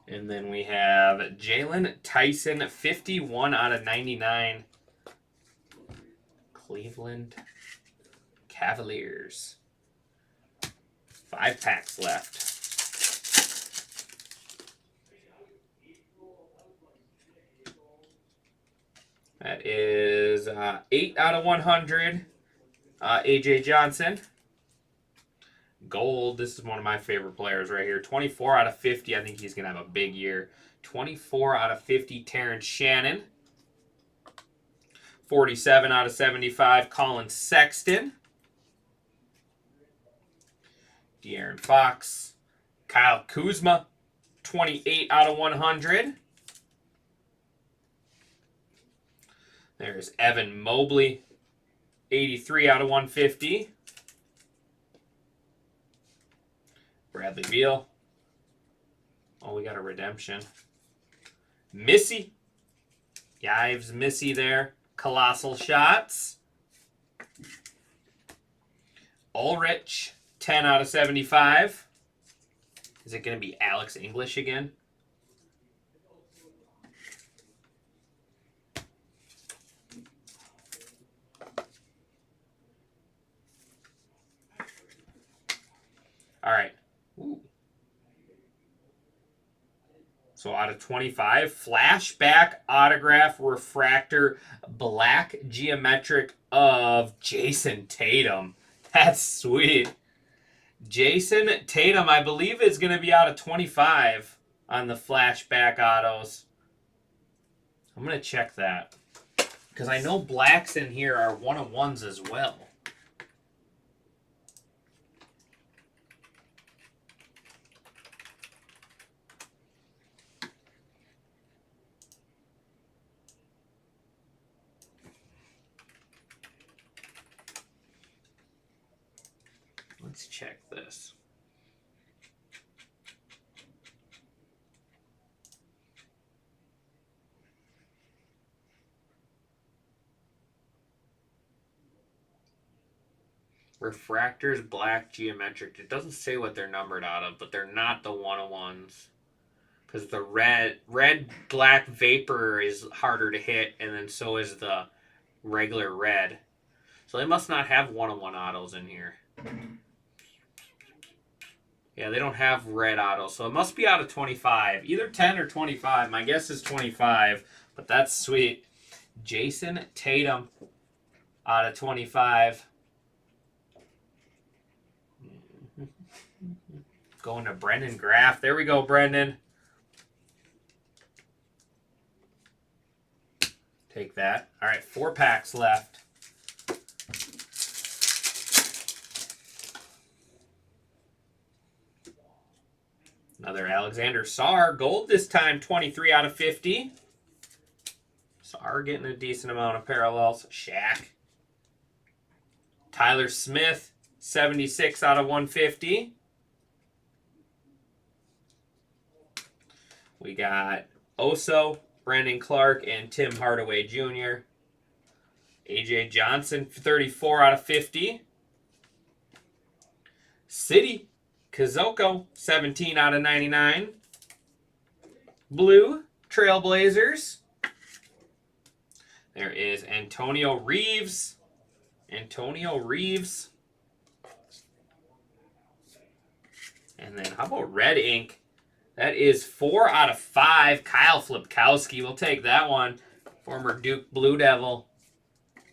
And then we have Jalen Tyson, 51 out of 99. Cleveland Cavaliers. 5 packs left. That is 8 out of 100. A.J. Johnson. Gold. This is one of my favorite players right here. 24 out of 50. I think he's going to have a big year. 24 out of 50. Terrence Shannon. 47 out of 75. Colin Sexton. De'Aaron Fox. Kyle Kuzma. 28 out of 100. There's Evan Mobley. 83 out of 150. Bradley Beal. Oh, we got a redemption. Missy. Yves Missy there. Colossal shots. Ulrich. 10 out of 75. Is it going to be Alex English again? All right. Ooh. So out of 25, flashback autograph refractor black geometric of Jason Tatum. That's sweet. Jason Tatum, I believe, is going to be out of 25 on the flashback autos. I'm going to check that. Because I know blacks in here are 1-of-1s as well. Let's check this. Refractors, black, geometric. It doesn't say what they're numbered out of, but they're not the 1-of-1s. Because the red, black vapor is harder to hit, and then so is the regular red. So they must not have 1-of-1 autos in here. Yeah, they don't have red autos, so it must be out of 25. Either 10 or 25. My guess is 25, but that's sweet. Jason Tatum out of 25. Going to Brendan Graff. There we go, Brendan. Take that. All right, 4 packs left. Another Alexander Sarr. Gold this time, 23 out of 50. Sarr getting a decent amount of parallels. Shaq. Tyler Smith, 76 out of 150. We got Oso, Brandon Clark, and Tim Hardaway Jr. A.J. Johnson, 34 out of 50. City. Kazoko, 17 out of 99. Blue, Trailblazers. There is Antonio Reeves. Antonio Reeves. And then how about red ink? That is 4 out of 5. Kyle Flipkowski. We'll take that one. Former Duke Blue Devil.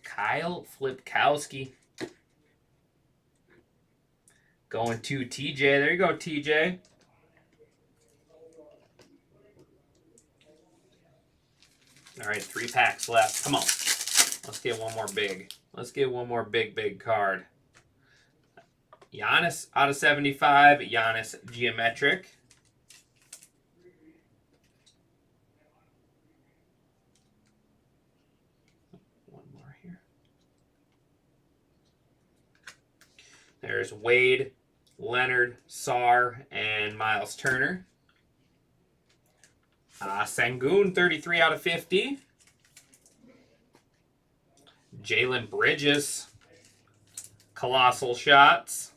Kyle Flipkowski. Going to TJ. There you go, TJ. All right, 3 packs left. Come on. Let's get one more big. Let's get one more big card. Giannis out of 75. Giannis geometric. One more here. There's Wade, Leonard, Sarr, and Miles Turner. Sengun, 33 out of 50. Jalen Bridges, colossal shots.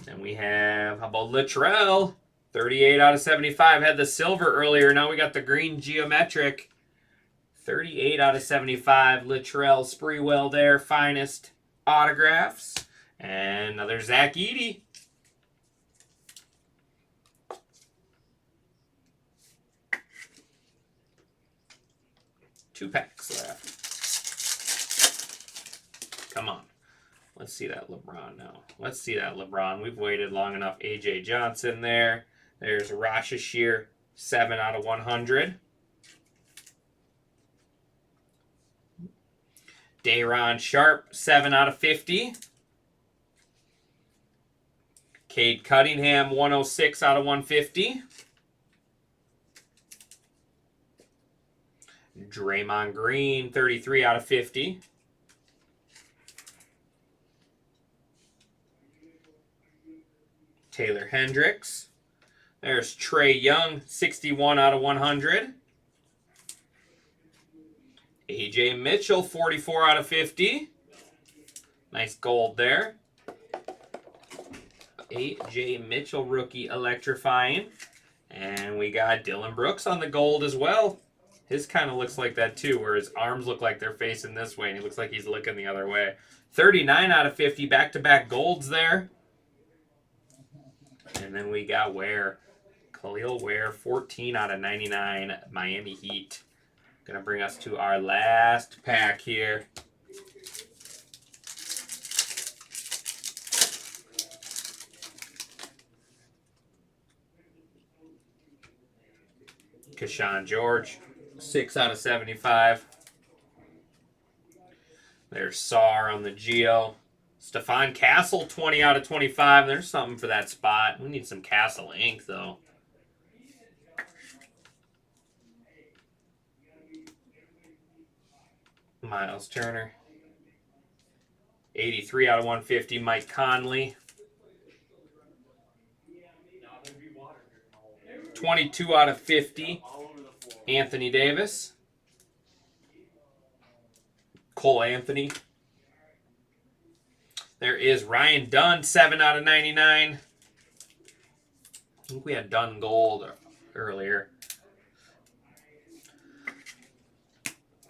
And we have, how about Latrell? 38 out of 75. Had the silver earlier. Now we got the green geometric. 38 out of 75. Latrell Sprewell there. Finest autographs. And another Zach Edey. Two packs left. Come on. Let's see that LeBron now. Let's see that LeBron. We've waited long enough. A.J. Johnson there. There's Rasha Shear, 7 out of 100. Day'Ron Sharp, 7 out of 50. Cade Cunningham, 106 out of 150. Draymond Green, 33 out of 50. Taylor Hendricks. There's Trae Young, 61 out of 100. A.J. Mitchell, 44 out of 50. Nice gold there. A.J. Mitchell rookie electrifying. And we got Dylan Brooks on the gold as well. His kind of looks like that too, where his arms look like they're facing this way and he looks like he's looking the other way. 39 out of 50, back-to-back golds there. And then we got Ware. Khalil Ware, 14 out of 99, Miami Heat. Going to bring us to our last pack here. Keshawn George, 6 out of 75. There's Sarr on the Geo. Stephon Castle, 20 out of 25. There's something for that spot. We need some Castle ink, though. Miles Turner. 83 out of 150, Mike Conley. 22 out of 50, Anthony Davis. Cole Anthony. There is Ryan Dunn, 7 out of 99. I think we had Dunn gold earlier.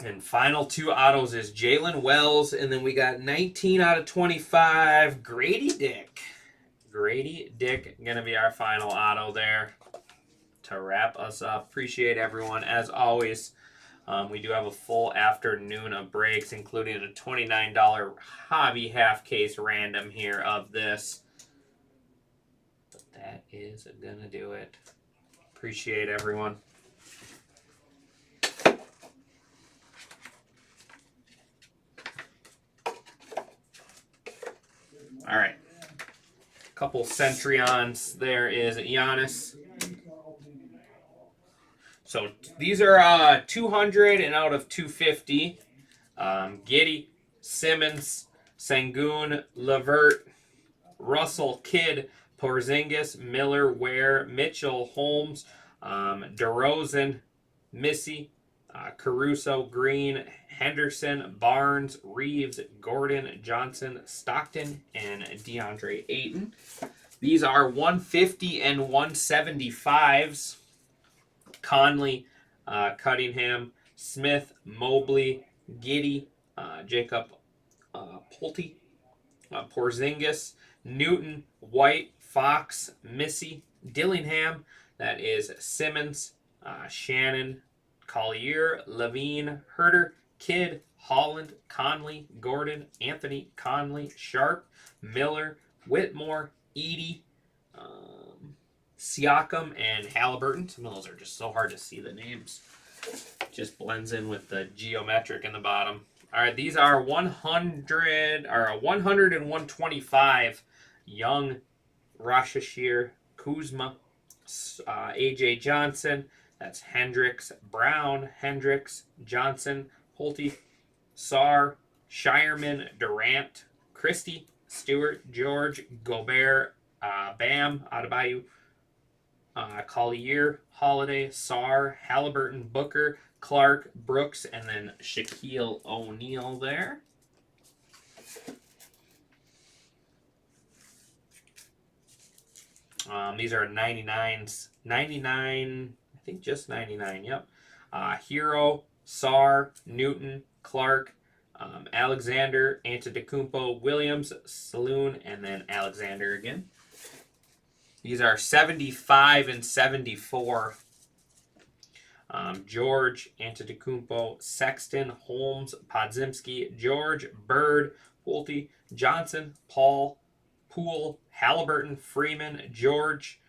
And final 2 autos is Jalen Wells, and then we got 19 out of 25, Grady Dick. Grady Dick going to be our final auto there to wrap us up. Appreciate everyone. As always, we do have a full afternoon of breaks, including a $29 hobby half case random here of this. But that is going to do it. Appreciate everyone. All right. Couple Centurions. There is Giannis. So these are 200 and out of 250. Giddey, Simmons, Sengun, LeVert, Russell, Kidd, Porzingis, Miller, Ware, Mitchell, Holmes, DeRozan, Missy, Caruso, Green, Henderson, Barnes, Reeves, Gordon, Johnson, Stockton, and DeAndre Ayton. These are 150 and 175s. Conley, Cunningham, Smith, Mobley, Giddey, Jacob Pulte, Porzingis, Newton, White, Fox, Missy, Dillingham. That is Simmons, Shannon, Collier, Levine, Herter, Kidd, Holland, Conley, Gordon, Anthony, Conley, Sharp, Miller, Whitmore, Edie, Siakam, and Halliburton. Some of those are just so hard to see the names. Just blends in with the geometric in the bottom. All right, these are 100 or 100 and 125 Young, Rashashir, Kuzma, AJ Johnson. That's Hendricks, Brown, Hendricks, Johnson, Holtby, Sarr, Shireman, Durant, Christie, Stewart, George, Gobert, Bam, Adebayo, Collier, Holiday, Sarr, Halliburton, Booker, Clark, Brooks, and then Shaquille O'Neal there. These are 99s. 99, I think just 99, yep. Hero, Sarr, Newton, Clark, Alexander, Antetokounmpo, Williams, Saloon, and then Alexander again. These are 75 and 74. George, Antetokounmpo, Sexton, Holmes, Podziemski, George, Bird, Holtby, Johnson, Paul, Poole, Halliburton, Freeman, George,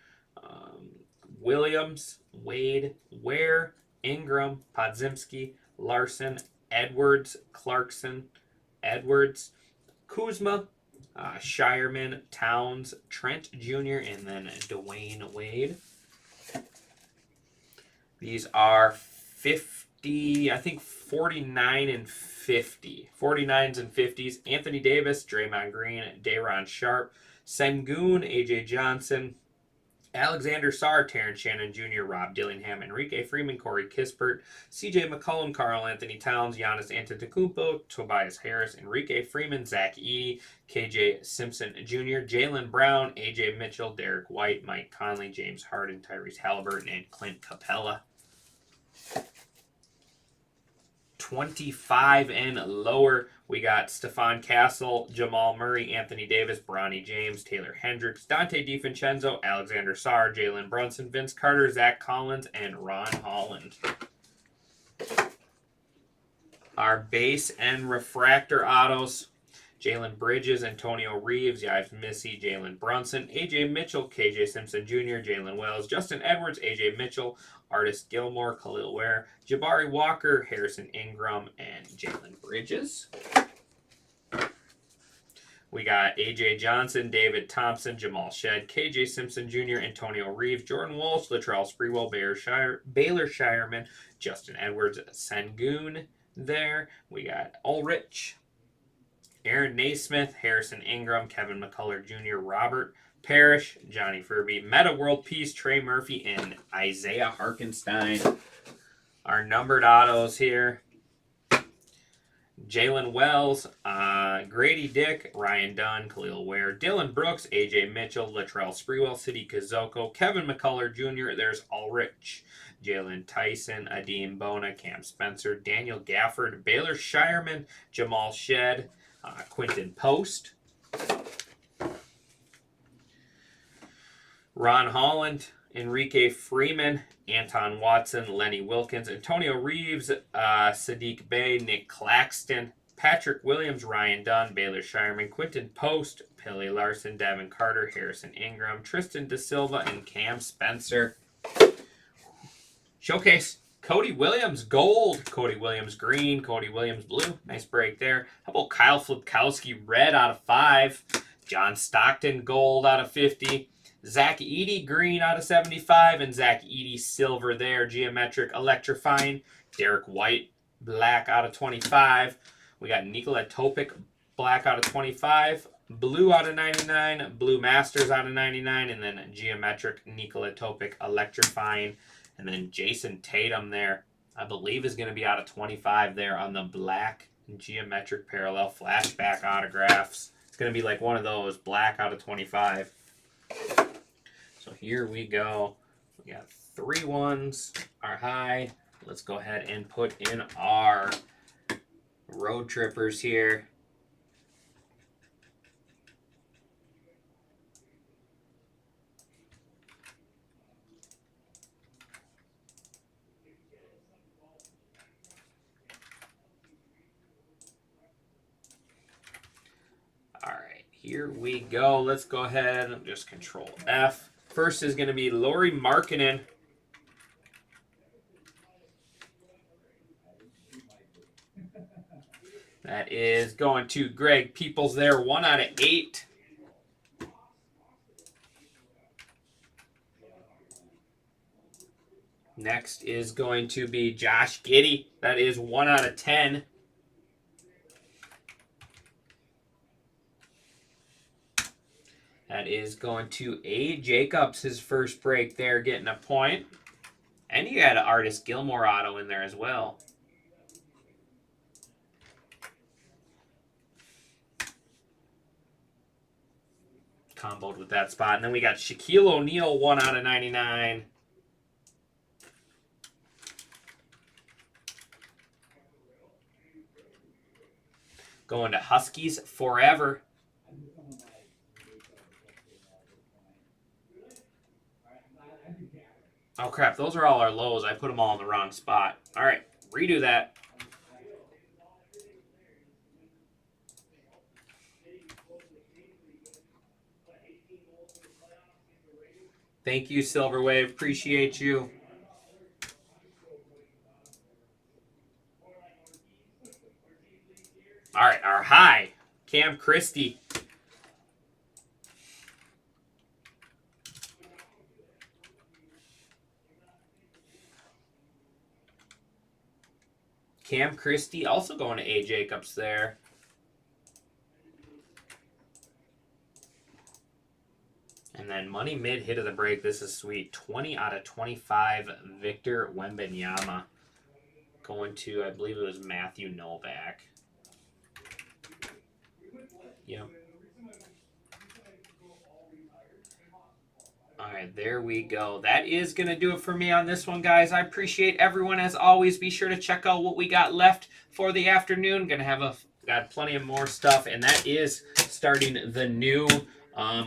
Williams, Wade, Ware, Ingram, Podziemski, Larson, Edwards, Clarkson, Edwards, Kuzma, Shireman, Towns, Trent Jr., and then Dwayne Wade. These are 50, I think 49 and 50. 49s and 50s. Anthony Davis, Draymond Green, Day'Ron Sharp, Sengun, AJ Johnson, Alexander Sarr, Terrence Shannon Jr., Rob Dillingham, Enrique Freeman, Corey Kispert, CJ McCollum, Karl Anthony Towns, Giannis Antetokounmpo, Tobias Harris, Enrique Freeman, Zach Edey, KJ Simpson Jr., Jaylen Brown, AJ Mitchell, Derek White, Mike Conley, James Harden, Tyrese Halliburton, and Clint Capella. 25 and lower, we got Stephon Castle, Jamal Murray, Anthony Davis, Bronny James, Taylor Hendricks, Dante DiVincenzo, Alexander Sarr, Jalen Brunson, Vince Carter, Zach Collins, and Ron Holland. Our base and refractor autos, Jalen Bridges, Antonio Reeves, Yves Missy, Jalen Brunson, AJ Mitchell, KJ Simpson Jr., Jalen Wells, Justin Edwards, AJ Mitchell, Artist Gilmore, Khalil Ware, Jabari Walker, Harrison Ingram, and Jalen Bridges. We got AJ Johnson, David Thompson, Jamal Shed, KJ Simpson Jr., Antonio Reeves, Jordan Walsh, Latrell Sprewell, Baylor Shireman, Justin Edwards, Sengun there. We got Ulrich, Aaron Naismith, Harrison Ingram, Kevin McCullough Jr., Robert Parrish, Johnny Furby, Meta World Peace, Trey Murphy, and Isaiah Harkenstein. Our numbered autos here. Jalen Wells, Grady Dick, Ryan Dunn, Khalil Ware, Dylan Brooks, AJ Mitchell, Latrell Sprewell, City Kazoko, Kevin McCullough Jr., there's Ulrich, Jalen Tyson, Adeem Bona, Cam Spencer, Daniel Gafford, Baylor Shireman, Jamal Shed, Quinton Post, Ron Holland, Enrique Freeman, Anton Watson, Lenny Wilkins, Antonio Reeves, Sadiq Bey, Nick Claxton, Patrick Williams, Ryan Dunn, Baylor Shireman, Quinton Post, Pele Larson, Devin Carter, Harrison Ingram, Tristan Da Silva, and Cam Spencer. Showcase, Cody Williams, gold. Cody Williams, green. Cody Williams, blue. Nice break there. How about Kyle Flipkowski, red out of 5. John Stockton, gold out of 50. Zach Edey, green out of 75, and Zach Edey, silver there, geometric, electrifying. Derek White, black out of 25. We got Nikola Topic, black out of 25. Blue out of 99, Blue Masters out of 99, and then geometric, Nikola Topic, electrifying. And then Jason Tatum there, I believe is going to be out of 25 there on the black geometric parallel flashback autographs. It's going to be like one of those, black out of 25. So here we go. We got 3 ones, our high. Let's go ahead and put in our road trippers here. Here we go. Let's go ahead and just control F. First is going to be Lauri Markkanen. That is going to Greg Peoples there, 1 out of 8. Next is going to be Josh Giddey. That is 1 out of 10. That is going to A. Jacobs, his first break there, getting a point. And you got an Artis Gilmore auto in there as well. Comboed with that spot. And then we got Shaquille O'Neal, 1 out of 99. Going to Huskies forever. Oh, crap. Those are all our lows. I put them all in the wrong spot. All right. Redo that. Thank you, Silver Wave. Appreciate you. All right. Our high. Cam Christie. Cam Christie also going to A. Jacobs there. And then money mid hit of the break. This is sweet. 20 out of 25. Victor Wembanyama. Going to, I believe it was Matthew Novak. Yep. All right, there we go. That is going to do it for me on this one, guys. I appreciate everyone as always. Be sure to check out what we got left for the afternoon. Going to have got plenty of more stuff, and that is starting the new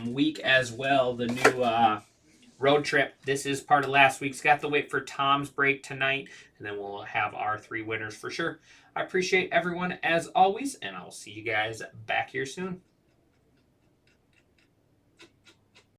week as well, the new road trip. This is part of last week's. Got to wait for Tom's break tonight, and then we'll have our 3 winners for sure. I appreciate everyone as always, and I'll see you guys back here soon.